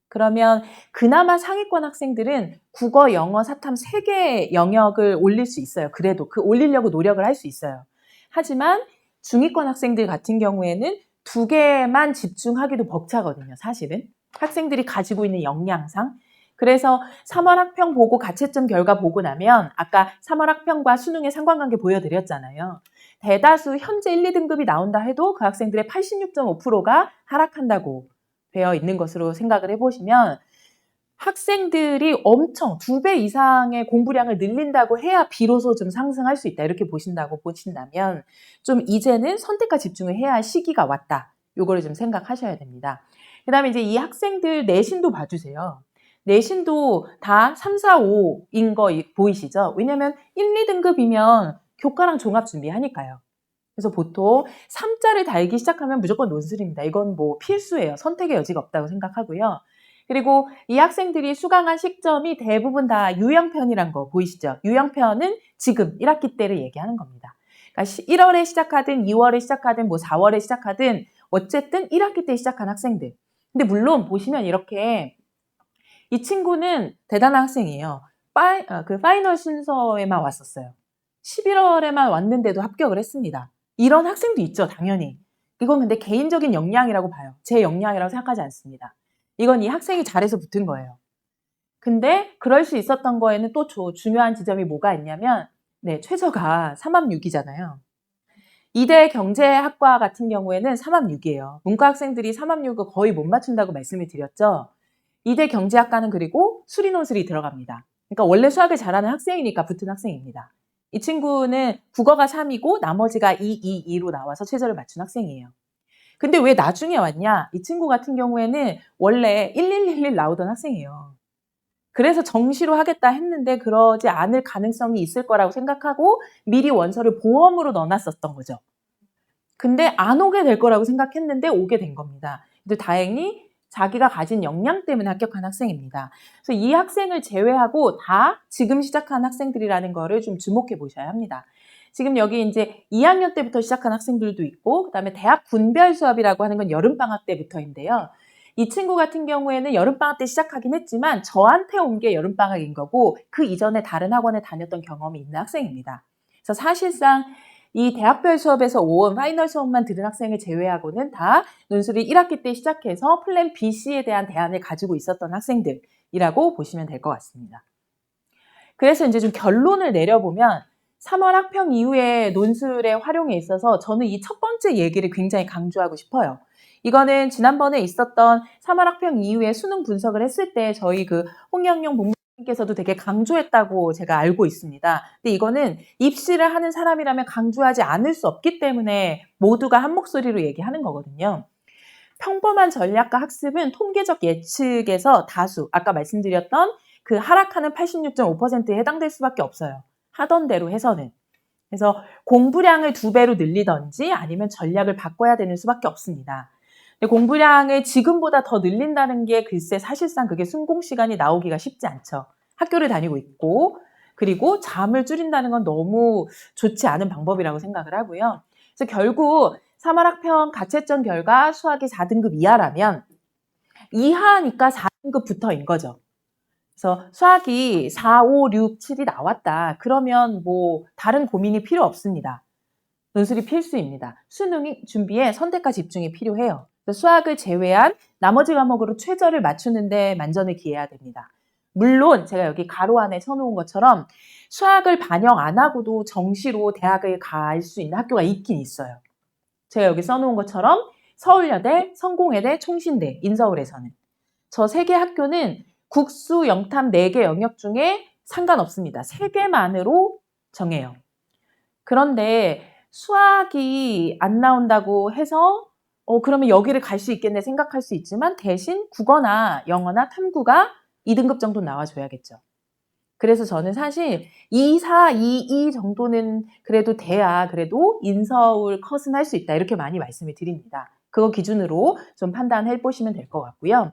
그러면 그나마 상위권 학생들은 국어, 영어, 사탐 3개 영역을 올릴 수 있어요. 그래도 올리려고 노력을 할 수 있어요. 하지만 중위권 학생들 같은 경우에는 2개만 집중하기도 벅차거든요. 사실은. 학생들이 가지고 있는 역량상. 그래서 3월 학평 보고 가채점 결과 보고 나면 아까 3월 학평과 수능의 상관관계 보여드렸잖아요. 대다수 현재 1, 2등급이 나온다 해도 그 학생들의 86.5%가 하락한다고 되어 있는 것으로 생각을 해보시면 학생들이 엄청 2배 이상의 공부량을 늘린다고 해야 비로소 좀 상승할 수 있다. 이렇게 보신다면 좀 이제는 선택과 집중을 해야 할 시기가 왔다. 요거를 좀 생각하셔야 됩니다. 그 다음에 이제 이 학생들 내신도 봐주세요. 내신도 다 3, 4, 5인 거 보이시죠? 왜냐면 1, 2등급이면 교과랑 종합 준비하니까요. 그래서 보통 3자를 달기 시작하면 무조건 논술입니다. 이건 뭐 필수예요. 선택의 여지가 없다고 생각하고요. 그리고 이 학생들이 수강한 시점이 대부분 다 유형편이란 거 보이시죠? 유형편은 지금 1학기 때를 얘기하는 겁니다. 그러니까 1월에 시작하든 2월에 시작하든 뭐 4월에 시작하든 어쨌든 1학기 때 시작한 학생들. 근데 물론 보시면 이렇게 이 친구는 대단한 학생이에요. 그 파이널 순서에만 왔었어요. 11월에만 왔는데도 합격을 했습니다. 이런 학생도 있죠, 당연히. 이건 근데 개인적인 역량이라고 봐요. 제 역량이라고 생각하지 않습니다. 이건 이 학생이 잘해서 붙은 거예요. 근데 그럴 수 있었던 거에는 또 중요한 지점이 뭐가 있냐면 최저가 3합6이잖아요. 이대 경제학과 같은 경우에는 3합6이에요. 문과 학생들이 3합6을 거의 못 맞춘다고 말씀을 드렸죠. 이대 경제학과는 그리고 수리논술이 들어갑니다. 그러니까 원래 수학을 잘하는 학생이니까 붙은 학생입니다. 이 친구는 국어가 3이고 나머지가 2, 2, 2로 나와서 최저를 맞춘 학생이에요. 근데 왜 나중에 왔냐? 이 친구 같은 경우에는 원래 1111 나오던 학생이에요. 그래서 정시로 하겠다 했는데 그러지 않을 가능성이 있을 거라고 생각하고 미리 원서를 보험으로 넣어 놨었던 거죠. 근데 안 오게 될 거라고 생각했는데 오게 된 겁니다. 근데 다행히 자기가 가진 역량 때문에 합격한 학생입니다. 그래서 이 학생을 제외하고 다 지금 시작한 학생들이라는 거를 좀 주목해 보셔야 합니다. 지금 여기 이제 2학년 때부터 시작한 학생들도 있고, 그다음에 대학 분별 수업이라고 하는 건 여름방학 때부터인데요. 이 친구 같은 경우에는 여름방학 때 시작하긴 했지만 저한테 온 게 여름방학인 거고 그 이전에 다른 학원에 다녔던 경험이 있는 학생입니다. 그래서 사실상 이 대학별 수업에서 5원 파이널 수업만 들은 학생을 제외하고는 다 논술을 1학기 때 시작해서 플랜 B, C에 대한 대안을 가지고 있었던 학생들이라고 보시면 될 것 같습니다. 그래서 이제 좀 결론을 내려보면 3월 학평 이후에 논술의 활용에 있어서 저는 이 첫 번째 얘기를 굉장히 강조하고 싶어요. 이거는 지난번에 있었던 3월 학평 이후에 수능 분석을 했을 때 저희 그 홍영영 본부님께서도 되게 강조했다고 제가 알고 있습니다. 근데 이거는 입시를 하는 사람이라면 강조하지 않을 수 없기 때문에 모두가 한 목소리로 얘기하는 거거든요. 평범한 전략과 학습은 통계적 예측에서 다수, 아까 말씀드렸던 그 하락하는 86.5%에 해당될 수밖에 없어요. 하던 대로 해서는. 그래서 공부량을 2배로 늘리든지 아니면 전략을 바꿔야 되는 수밖에 없습니다. 근데 공부량을 지금보다 더 늘린다는 게 글쎄 사실상 그게 순공 시간이 나오기가 쉽지 않죠. 학교를 다니고 있고 그리고 잠을 줄인다는 건 너무 좋지 않은 방법이라고 생각을 하고요. 그래서 결국 3월 학평 가채점 결과 수학이 4등급 이하라면 이하니까 4등급부터인 거죠. 그래서 수학이 4, 5, 6, 7이 나왔다. 그러면 뭐 다른 고민이 필요 없습니다. 논술이 필수입니다. 수능 준비에 선택과 집중이 필요해요. 수학을 제외한 나머지 과목으로 최저를 맞추는데 만전을 기해야 됩니다. 물론 제가 여기 가로 안에 쳐놓은 것처럼 수학을 반영 안 하고도 정시로 대학을 갈 수 있는 학교가 있긴 있어요. 제가 여기 써놓은 것처럼 서울여대, 성공회대, 총신대, 인서울에서는. 저 3개 학교는 국수, 영탐 4개 영역 중에 상관없습니다. 3개만으로 정해요. 그런데 수학이 안 나온다고 해서 그러면 여기를 갈 수 있겠네 생각할 수 있지만 대신 국어나 영어나 탐구가 2등급 정도 나와줘야겠죠. 그래서 저는 사실 2, 4, 2, 2 정도는 그래도 돼야 그래도 인서울 컷은 할 수 있다 이렇게 많이 말씀을 드립니다. 그거 기준으로 좀 판단해 보시면 될 것 같고요.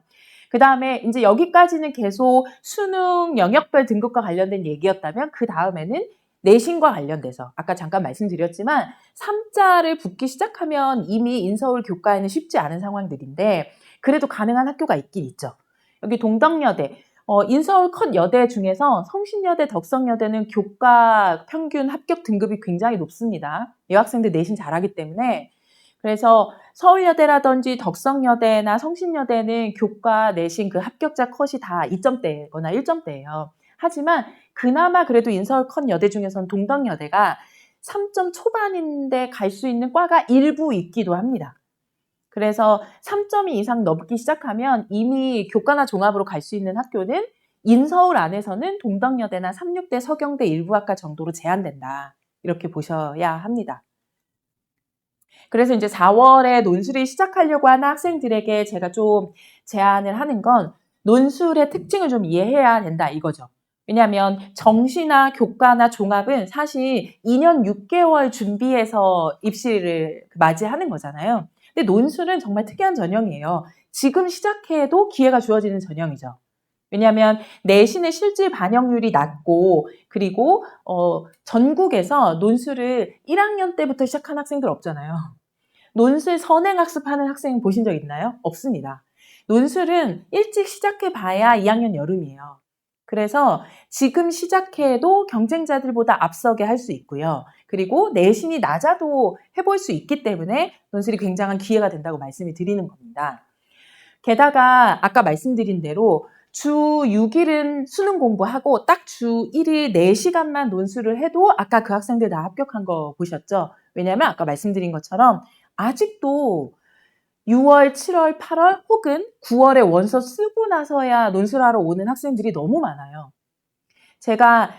그 다음에 이제 여기까지는 계속 수능 영역별 등급과 관련된 얘기였다면 그 다음에는 내신과 관련돼서 아까 잠깐 말씀드렸지만 3자를 붙기 시작하면 이미 인서울 교과에는 쉽지 않은 상황들인데 그래도 가능한 학교가 있긴 있죠. 여기 동덕여대, 인서울 컷 여대 중에서 성신여대, 덕성여대는 교과 평균 합격 등급이 굉장히 높습니다. 여학생들 내신 잘하기 때문에 그래서 서울여대라든지 덕성여대나 성신여대는 교과 내신 그 합격자 컷이 다 2점대거나 1점대예요. 하지만 그나마 그래도 인서울 컷 여대 중에서는 동덕여대가 3점 초반인데 갈 수 있는 과가 일부 있기도 합니다. 그래서 3.2 이상 넘기 시작하면 이미 교과나 종합으로 갈 수 있는 학교는 인서울 안에서는 동덕여대나 삼육대, 서경대 일부 학과 정도로 제한된다. 이렇게 보셔야 합니다. 그래서 이제 4월에 논술이 시작하려고 하는 학생들에게 제가 좀 제안을 하는 건 논술의 특징을 좀 이해해야 된다 이거죠. 왜냐하면 정시나 교과나 종합은 사실 2년 6개월 준비해서 입시를 맞이하는 거잖아요. 근데 논술은 정말 특이한 전형이에요. 지금 시작해도 기회가 주어지는 전형이죠. 왜냐하면 내신의 실질 반영률이 낮고 그리고 전국에서 논술을 1학년 때부터 시작한 학생들 없잖아요. 논술 선행학습하는 학생 보신 적 있나요? 없습니다. 논술은 일찍 시작해봐야 2학년 여름이에요. 그래서 지금 시작해도 경쟁자들보다 앞서게 할 수 있고요. 그리고 내신이 낮아도 해볼 수 있기 때문에 논술이 굉장한 기회가 된다고 말씀을 드리는 겁니다. 게다가 아까 말씀드린 대로 주 6일은 수능 공부하고 딱 주 1일 4시간만 논술을 해도 아까 그 학생들 다 합격한 거 보셨죠? 왜냐하면 아까 말씀드린 것처럼 아직도 6월, 7월, 8월 혹은 9월에 원서 쓰고 나서야 논술하러 오는 학생들이 너무 많아요. 제가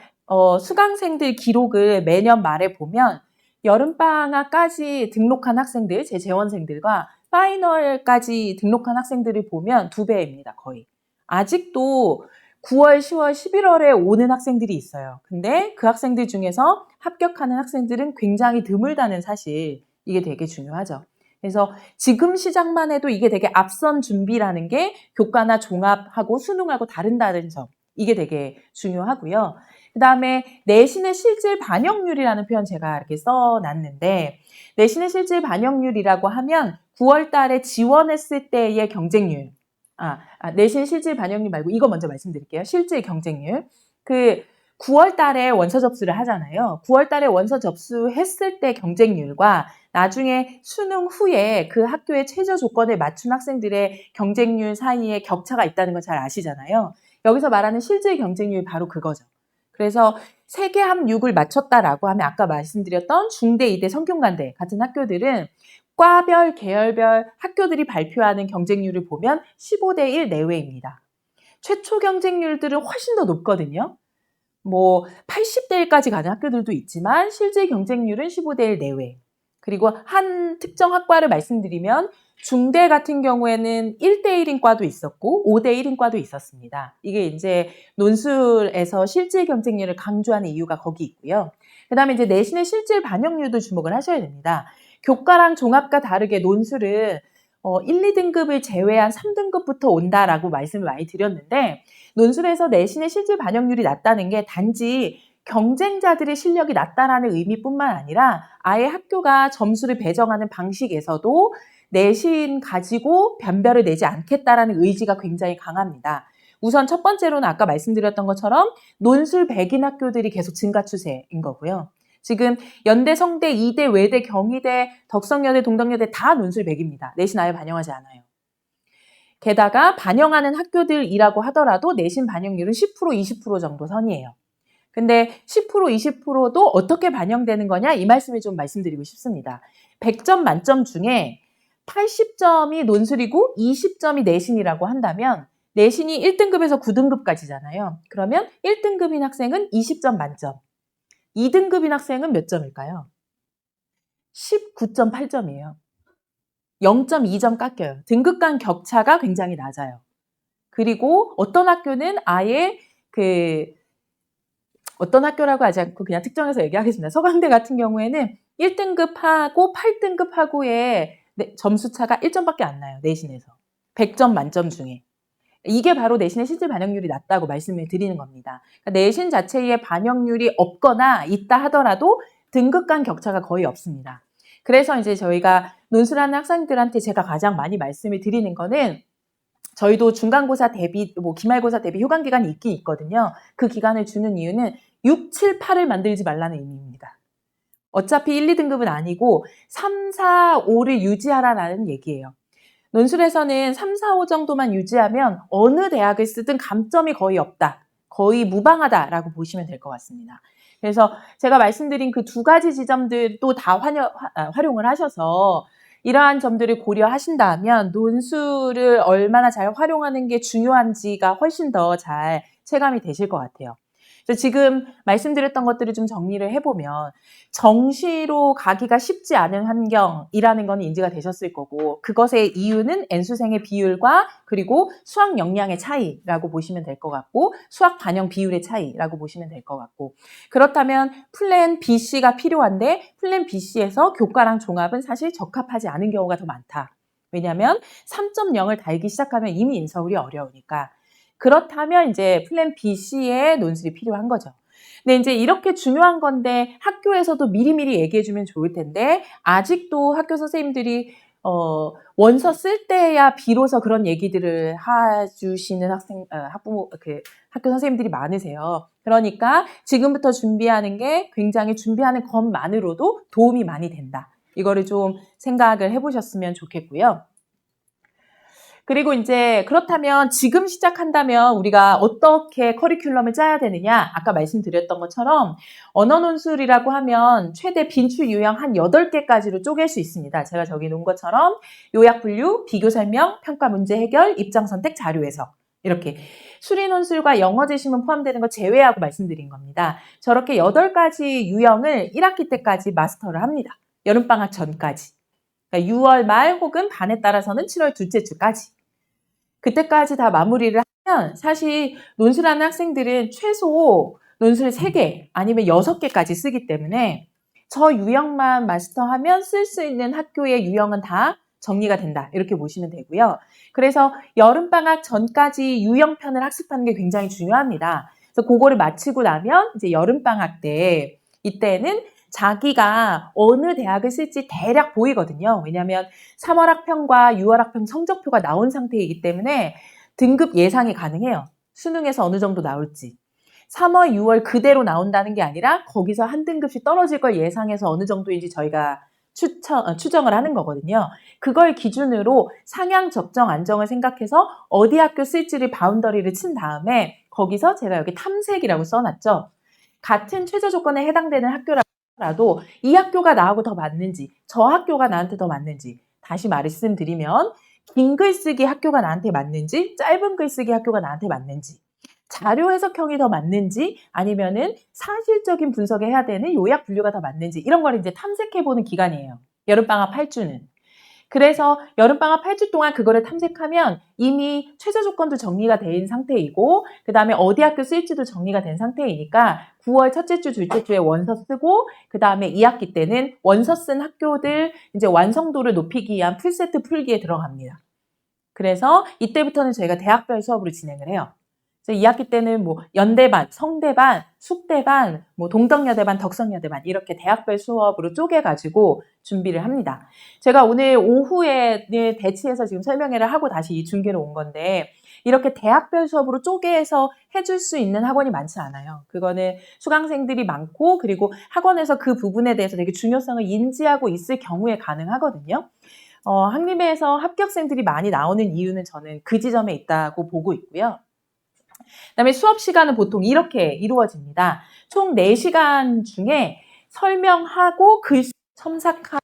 수강생들 기록을 매년 말에 보면 여름방학까지 등록한 학생들, 제 재원생들과 파이널까지 등록한 학생들을 보면 2배입니다, 거의. 아직도 9월, 10월, 11월에 오는 학생들이 있어요. 근데 그 학생들 중에서 합격하는 학생들은 굉장히 드물다는 사실, 이게 되게 중요하죠. 그래서 지금 시작만 해도 이게 되게 앞선 준비라는 게 교과나 종합하고 수능하고 다른다는 점, 이게 되게 중요하고요. 그 다음에 내신의 실질 반영률이라는 표현 제가 이렇게 써놨는데, 내신의 실질 반영률이라고 하면 9월 달에 지원했을 때의 경쟁률, 내신 실질 반영률 말고 이거 먼저 말씀드릴게요. 실질 경쟁률. 9월 달에 원서 접수를 하잖아요. 9월 달에 원서 접수했을 때 경쟁률과 나중에 수능 후에 그 학교의 최저 조건에 맞춘 학생들의 경쟁률 사이에 격차가 있다는 걸 잘 아시잖아요. 여기서 말하는 실질 경쟁률이 바로 그거죠. 그래서 세계 합6을 맞췄다라고 하면 아까 말씀드렸던 중대, 이대, 성균관대 같은 학교들은 과별, 계열별 학교들이 발표하는 경쟁률을 보면 15대 1 내외입니다. 최초 경쟁률들은 훨씬 더 높거든요. 80대 1까지 가는 학교들도 있지만 실제 경쟁률은 15대 1 내외. 그리고 한 특정 학과를 말씀드리면 중대 같은 경우에는 1대 1인 과도 있었고 5대 1인 과도 있었습니다. 이게 이제 논술에서 실질 경쟁률을 강조하는 이유가 거기 있고요. 그 다음에 이제 내신의 실질 반영률도 주목을 하셔야 됩니다. 교과랑 종합과 다르게 논술은 1, 2등급을 제외한 3등급부터 온다라고 말씀을 많이 드렸는데, 논술에서 내신의 실질 반영률이 낮다는 게 단지 경쟁자들의 실력이 낮다라는 의미뿐만 아니라 아예 학교가 점수를 배정하는 방식에서도 내신 가지고 변별을 내지 않겠다라는 의지가 굉장히 강합니다. 우선 첫 번째로는 아까 말씀드렸던 것처럼 논술 100인 학교들이 계속 증가 추세인 거고요. 지금 연대, 성대, 이대, 외대, 경희대, 덕성여대, 동덕여대 다 논술 100입니다. 내신 아예 반영하지 않아요. 게다가 반영하는 학교들이라고 하더라도 내신 반영률은 10%, 20% 정도 선이에요. 근데 10%, 20%도 어떻게 반영되는 거냐? 이 말씀을 좀 말씀드리고 싶습니다. 100점 만점 중에 80점이 논술이고 20점이 내신이라고 한다면 내신이 1등급에서 9등급까지잖아요. 그러면 1등급인 학생은 20점 만점. 2등급인 학생은 몇 점일까요? 19.8점이에요. 0.2점 깎여요. 등급 간 격차가 굉장히 낮아요. 그리고 어떤 학교는 아예 어떤 학교라고 하지 않고 그냥 특정해서 얘기하겠습니다. 서강대 같은 경우에는 1등급하고 8등급하고의 점수 차가 1점밖에 안 나요. 내신에서. 100점 만점 중에. 이게 바로 내신의 실질 반영률이 낮다고 말씀을 드리는 겁니다. 그러니까 내신 자체의 반영률이 없거나 있다 하더라도 등급 간 격차가 거의 없습니다. 그래서 이제 저희가 논술하는 학생들한테 제가 가장 많이 말씀을 드리는 거는, 저희도 중간고사 대비, 기말고사 대비 휴강 기간이 있긴 있거든요. 그 기간을 주는 이유는 6, 7, 8을 만들지 말라는 의미입니다. 어차피 1, 2등급은 아니고 3, 4, 5를 유지하라는 얘기예요. 논술에서는 3, 4, 5 정도만 유지하면 어느 대학을 쓰든 감점이 거의 없다. 거의 무방하다라고 보시면 될 것 같습니다. 그래서 제가 말씀드린 그 2가지 지점들도 다 활용을 하셔서 이러한 점들을 고려하신다면 논술을 얼마나 잘 활용하는 게 중요한지가 훨씬 더 잘 체감이 되실 것 같아요. 그래서 지금 말씀드렸던 것들을 좀 정리를 해보면 정시로 가기가 쉽지 않은 환경이라는 건 인지가 되셨을 거고, 그것의 이유는 N수생의 비율과 그리고 수학 역량의 차이라고 보시면 될 것 같고, 수학 반영 비율의 차이라고 보시면 될 것 같고, 그렇다면 플랜 BC가 필요한데 플랜 BC에서 교과랑 종합은 사실 적합하지 않은 경우가 더 많다. 왜냐하면 3.0을 달기 시작하면 이미 인서울이 어려우니까. 그렇다면 이제 플랜 BC의 논술이 필요한 거죠. 근데 이제 이렇게 중요한 건데 학교에서도 미리미리 얘기해주면 좋을 텐데, 아직도 학교 선생님들이 원서 쓸 때야 비로소 그런 얘기들을 해주시는 학교 선생님들이 많으세요. 그러니까 지금부터 준비하는 게 굉장히 준비하는 것만으로도 도움이 많이 된다. 이거를 좀 생각을 해보셨으면 좋겠고요. 그리고 이제 그렇다면 지금 시작한다면 우리가 어떻게 커리큘럼을 짜야 되느냐? 아까 말씀드렸던 것처럼 언어 논술이라고 하면 최대 빈출 유형 한 8개까지로 쪼갤 수 있습니다. 제가 저기 놓은 것처럼 요약 분류, 비교 설명, 평가 문제 해결, 입장 선택, 자료 해석. 이렇게 수리 논술과 영어 제시문 포함되는 거 제외하고 말씀드린 겁니다. 저렇게 8가지 유형을 1학기 때까지 마스터를 합니다. 여름방학 전까지. 그러니까 6월 말 혹은 반에 따라서는 7월 둘째 주까지. 그때까지 다 마무리를 하면 사실 논술을 하는 학생들은 최소 논술 3개 아니면 6개까지 쓰기 때문에 저 유형만 마스터하면 쓸 수 있는 학교의 유형은 다 정리가 된다. 이렇게 보시면 되고요. 그래서 여름방학 전까지 유형편을 학습하는 게 굉장히 중요합니다. 그래서 그거를 마치고 나면 이제 여름방학 때 이때는 자기가 어느 대학을 쓸지 대략 보이거든요. 왜냐하면 3월 학평과 6월 학평 성적표가 나온 상태이기 때문에 등급 예상이 가능해요. 수능에서 어느 정도 나올지. 3월, 6월 그대로 나온다는 게 아니라 거기서 한 등급씩 떨어질 걸 예상해서 어느 정도인지 저희가 추정을 하는 거거든요. 그걸 기준으로 상향, 적정, 안정을 생각해서 어디 학교 쓸지를 바운더리를 친 다음에 거기서 제가 여기 탐색이라고 써놨죠. 같은 최저 조건에 해당되는 학교라도 이 학교가 나하고 더 맞는지, 저 학교가 나한테 더 맞는지, 다시 말씀드리면 긴 글쓰기 학교가 나한테 맞는지, 짧은 글쓰기 학교가 나한테 맞는지, 자료 해석형이 더 맞는지, 아니면은 사실적인 분석을 해야 되는 요약 분류가 더 맞는지, 이런 걸 이제 탐색해보는 기간이에요. 여름방학 8주는. 그래서 여름방학 8주 동안 그거를 탐색하면 이미 최저 조건도 정리가 된 상태이고 그 다음에 어디 학교 쓸지도 정리가 된 상태이니까 9월 첫째 주, 둘째 주에 원서 쓰고 그 다음에 2학기 때는 원서 쓴 학교들 이제 완성도를 높이기 위한 풀세트 풀기에 들어갑니다. 그래서 이때부터는 저희가 대학별 수업으로 진행을 해요. 그래서 2학기 때는 뭐 연대반, 성대반, 숙대반, 뭐 동덕여대반, 덕성여대반 이렇게 대학별 수업으로 쪼개가지고 준비를 합니다. 제가 오늘 오후에 대치해서 지금 설명회를 하고 다시 이 중계로 온 건데 이렇게 대학별 수업으로 쪼개서 해줄 수 있는 학원이 많지 않아요. 그거는 수강생들이 많고 그리고 학원에서 그 부분에 대해서 되게 중요성을 인지하고 있을 경우에 가능하거든요. 학림에서 합격생들이 많이 나오는 이유는 저는 그 지점에 있다고 보고 있고요. 그다음에 수업 시간은 보통 이렇게 이루어집니다. 총 4시간 중에 설명하고 글씨 첨삭하고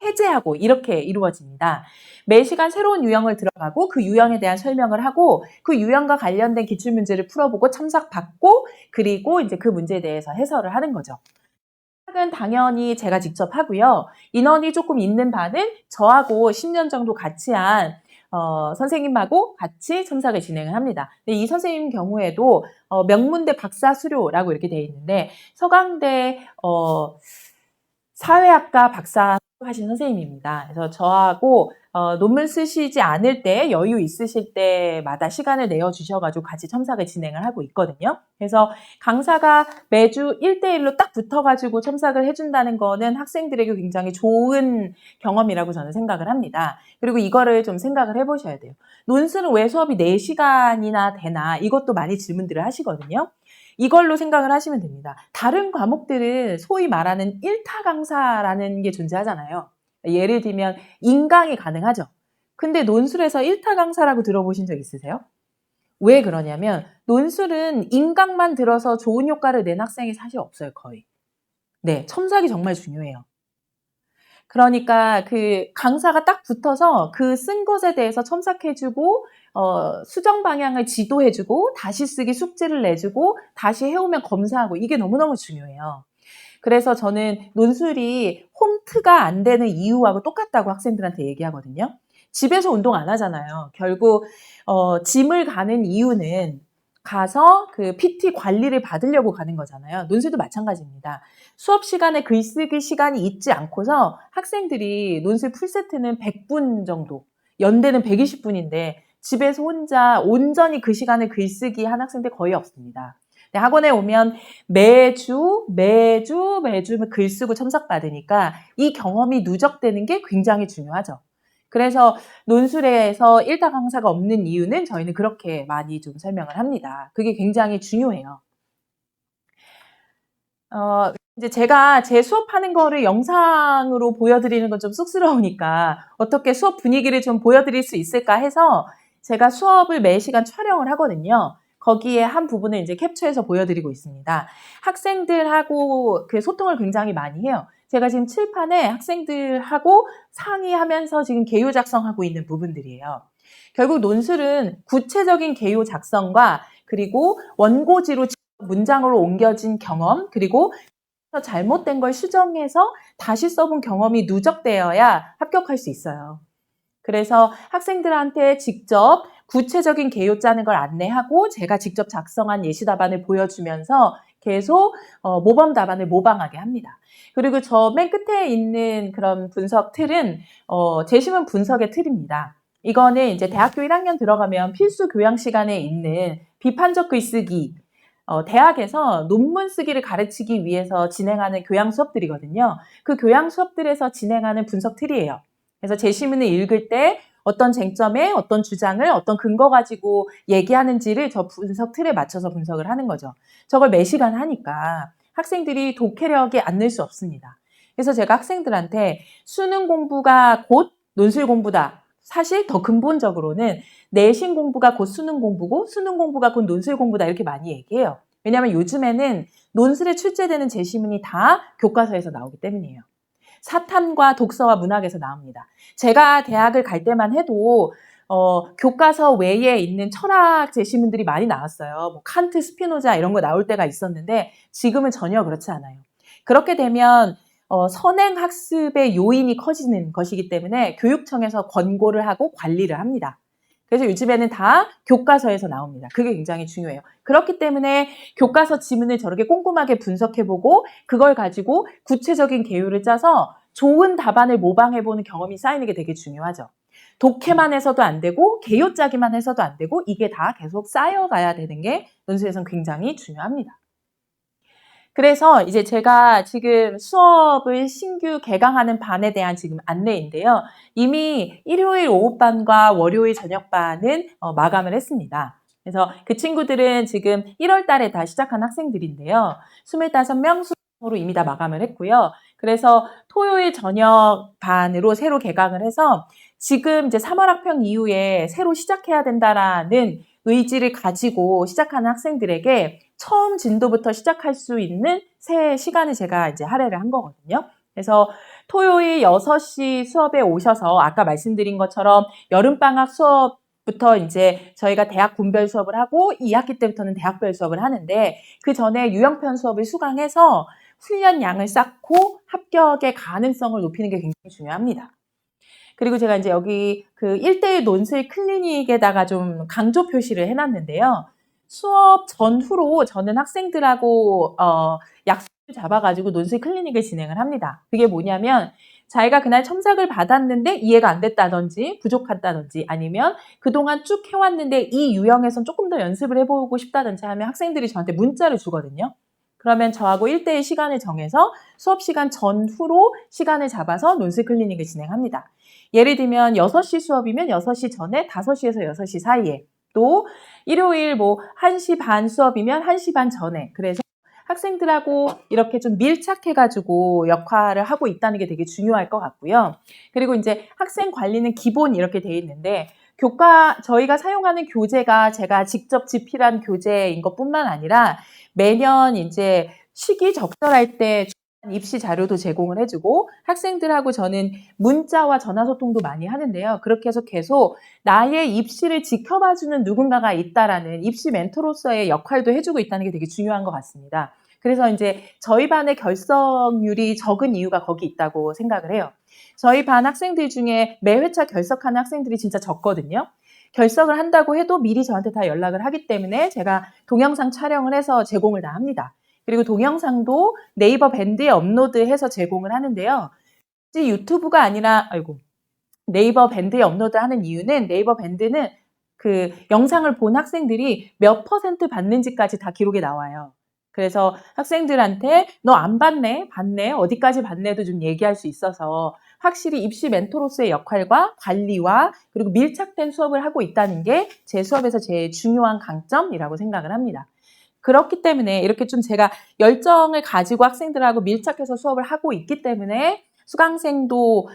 해제하고 이렇게 이루어집니다. 매 시간 새로운 유형을 들어가고 그 유형에 대한 설명을 하고 그 유형과 관련된 기출문제를 풀어보고 첨삭받고 그리고 이제 그 문제에 대해서 해설을 하는 거죠. 은 당연히 제가 직접 하고요. 인원이 조금 있는 반은 저하고 10년 정도 같이 한 선생님하고 같이 첨삭을 진행을 합니다. 근데 이 선생님 경우에도 명문대 박사 수료라고 이렇게 되어 있는데 서강대 사회학과 박사 하신 선생님입니다. 그래서 저하고 논문 쓰시지 않을 때 여유 있으실 때마다 시간을 내어주셔가지고 같이 첨삭을 진행을 하고 있거든요. 그래서 강사가 매주 1대1로 딱 붙어가지고 첨삭을 해준다는 거는 학생들에게 굉장히 좋은 경험이라고 저는 생각을 합니다. 그리고 이거를 좀 생각을 해보셔야 돼요. 논술은 왜 수업이 4시간이나 되나 이것도 많이 질문들을 하시거든요. 이걸로 생각을 하시면 됩니다. 다른 과목들은 소위 말하는 1타 강사라는 게 존재하잖아요. 예를 들면 인강이 가능하죠. 근데 논술에서 1타 강사라고 들어보신 적 있으세요? 왜 그러냐면 논술은 인강만 들어서 좋은 효과를 낸 학생이 사실 없어요, 거의. 네, 첨삭이 정말 중요해요. 그러니까 그 강사가 딱 붙어서 그 쓴 것에 대해서 첨삭해주고 수정 방향을 지도해주고 다시 쓰기 숙제를 내주고 다시 해오면 검사하고 이게 너무너무 중요해요. 그래서 저는 논술이 홈트가 안 되는 이유하고 똑같다고 학생들한테 얘기하거든요. 집에서 운동 안 하잖아요. 결국 짐을 가는 이유는 가서 그 PT 관리를 받으려고 가는 거잖아요. 논술도 마찬가지입니다. 수업 시간에 글쓰기 시간이 있지 않고서 학생들이 논술 풀세트는 100분 정도, 연대는 120분인데 집에서 혼자 온전히 그 시간을 글쓰기 한 학생들 거의 없습니다. 학원에 오면 매주 글 쓰고 첨삭받으니까 이 경험이 누적되는 게 굉장히 중요하죠. 그래서 논술에서 1타 강사가 없는 이유는 저희는 그렇게 많이 좀 설명을 합니다. 그게 굉장히 중요해요. 이제 제가 제 수업하는 거를 영상으로 보여드리는 건 좀 쑥스러우니까 어떻게 수업 분위기를 좀 보여드릴 수 있을까 해서 제가 수업을 매 시간 촬영을 하거든요. 거기에 한 부분을 이제 캡처해서 보여드리고 있습니다. 학생들하고 그 소통을 굉장히 많이 해요. 제가 지금 칠판에 학생들하고 상의하면서 지금 개요 작성하고 있는 부분들이에요. 결국 논술은 구체적인 개요 작성과 그리고 원고지로 문장으로 옮겨진 경험 그리고 잘못된 걸 수정해서 다시 써본 경험이 누적되어야 합격할 수 있어요. 그래서 학생들한테 직접 구체적인 개요 짜는 걸 안내하고 제가 직접 작성한 예시 답안을 보여주면서 계속 모범 답안을 모방하게 합니다. 그리고 저 맨 끝에 있는 그런 분석 틀은 재시문 분석의 틀입니다. 이거는 이제 대학교 1학년 들어가면 필수 교양 시간에 있는 비판적 글쓰기, 대학에서 논문 쓰기를 가르치기 위해서 진행하는 교양 수업들이거든요. 그 교양 수업들에서 진행하는 분석 틀이에요. 그래서 제시문을 읽을 때 어떤 쟁점에 어떤 주장을 어떤 근거 가지고 얘기하는지를 저 분석 틀에 맞춰서 분석을 하는 거죠. 저걸 매 시간 하니까 학생들이 독해력이 안 늘 수 없습니다. 그래서 제가 학생들한테 수능 공부가 곧 논술 공부다. 사실 더 근본적으로는 내신 공부가 곧 수능 공부고 수능 공부가 곧 논술 공부다 이렇게 많이 얘기해요. 왜냐하면 요즘에는 논술에 출제되는 제시문이 다 교과서에서 나오기 때문이에요. 사탐과 독서와 문학에서 나옵니다. 제가 대학을 갈 때만 해도 교과서 외에 있는 철학 제시문들이 많이 나왔어요. 뭐 칸트, 스피노자 이런 거 나올 때가 있었는데 지금은 전혀 그렇지 않아요. 그렇게 되면 선행학습의 요인이 커지는 것이기 때문에 교육청에서 권고를 하고 관리를 합니다. 그래서 요즘에는 다 교과서에서 나옵니다. 그게 굉장히 중요해요. 그렇기 때문에 교과서 지문을 저렇게 꼼꼼하게 분석해보고 그걸 가지고 구체적인 개요를 짜서 좋은 답안을 모방해보는 경험이 쌓이는 게 되게 중요하죠. 독해만 해서도 안 되고 개요 짜기만 해서도 안 되고 이게 다 계속 쌓여가야 되는 게 논술에서는 굉장히 중요합니다. 그래서 이제 제가 지금 수업을 신규 개강하는 반에 대한 지금 안내인데요. 이미 일요일 오후반과 월요일 저녁반은 마감을 했습니다. 그래서 그 친구들은 지금 1월 달에 다 시작한 학생들인데요. 25명 수업으로 이미 다 마감을 했고요. 그래서 토요일 저녁 반으로 새로 개강을 해서 지금 이제 3월 학평 이후에 새로 시작해야 된다라는 의지를 가지고 시작하는 학생들에게 처음 진도부터 시작할 수 있는 새 시간을 제가 이제 할애를 한 거거든요. 그래서 토요일 6시 수업에 오셔서 아까 말씀드린 것처럼 여름방학 수업부터 이제 저희가 대학 분별 수업을 하고 2학기 때부터는 대학별 수업을 하는데 그 전에 유형편 수업을 수강해서 훈련량을 쌓고 합격의 가능성을 높이는 게 굉장히 중요합니다. 그리고 제가 이제 여기 그 1대1 논술 클리닉에다가 좀 강조 표시를 해놨는데요. 수업 전후로 저는 학생들하고 약속을 잡아가지고 논술 클리닉을 진행을 합니다. 그게 뭐냐면 자기가 그날 첨삭을 받았는데 이해가 안 됐다든지 부족하다든지 아니면 그동안 쭉 해왔는데 이 유형에선 조금 더 연습을 해보고 싶다든지 하면 학생들이 저한테 문자를 주거든요. 그러면 저하고 1대1 시간을 정해서 수업 시간 전후로 시간을 잡아서 논술 클리닉을 진행합니다. 예를 들면 6시 수업이면 6시 전에 5시에서 6시 사이에 또 일요일 뭐 1시 반 수업이면 1시 반 전에 그래서 학생들하고 이렇게 좀 밀착해가지고 역할을 하고 있다는 게 되게 중요할 것 같고요. 그리고 이제 학생 관리는 기본 이렇게 돼 있는데 저희가 사용하는 교재가 제가 직접 집필한 교재인 것뿐만 아니라 매년 이제 시기적절할 때 입시 자료도 제공을 해주고 학생들하고 저는 문자와 전화 소통도 많이 하는데요. 그렇게 해서 계속 나의 입시를 지켜봐주는 누군가가 있다라는 입시 멘토로서의 역할도 해주고 있다는 게 되게 중요한 것 같습니다. 그래서 이제 저희 반의 결석률이 적은 이유가 거기 있다고 생각을 해요. 저희 반 학생들 중에 매 회차 결석하는 학생들이 진짜 적거든요. 결석을 한다고 해도 미리 저한테 다 연락을 하기 때문에 제가 동영상 촬영을 해서 제공을 다 합니다. 그리고 동영상도 네이버 밴드에 업로드해서 제공을 하는데요. 유튜브가 아니라 네이버 밴드에 업로드하는 이유는 네이버 밴드는 그 영상을 본 학생들이 몇 % 받는지까지 다 기록에 나와요. 그래서 학생들한테 너 안 봤네? 봤네? 어디까지 봤네도 좀 얘기할 수 있어서 확실히 입시 멘토로서의 역할과 관리와 그리고 밀착된 수업을 하고 있다는 게 제 수업에서 제일 중요한 강점이라고 생각을 합니다. 그렇기 때문에 이렇게 좀 제가 열정을 가지고 학생들하고 밀착해서 수업을 하고 있기 때문에 수강생도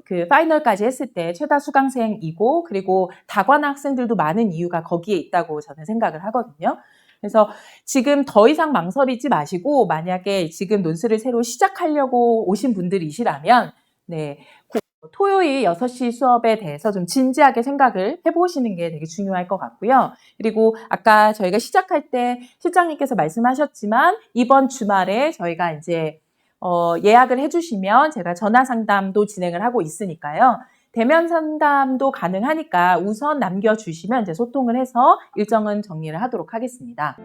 그 파이널까지 했을 때 최다 수강생이고 그리고 다관한 학생들도 많은 이유가 거기에 있다고 저는 생각을 하거든요. 그래서 지금 더 이상 망설이지 마시고 만약에 지금 논술을 새로 시작하려고 오신 분들이시라면 네, 토요일 6시 수업에 대해서 좀 진지하게 생각을 해보시는 게 되게 중요할 것 같고요. 그리고 아까 저희가 시작할 때 실장님께서 말씀하셨지만 이번 주말에 저희가 이제 예약을 해주시면 제가 전화 상담도 진행을 하고 있으니까요. 대면 상담도 가능하니까 우선 남겨주시면 이제 소통을 해서 일정은 정리를 하도록 하겠습니다.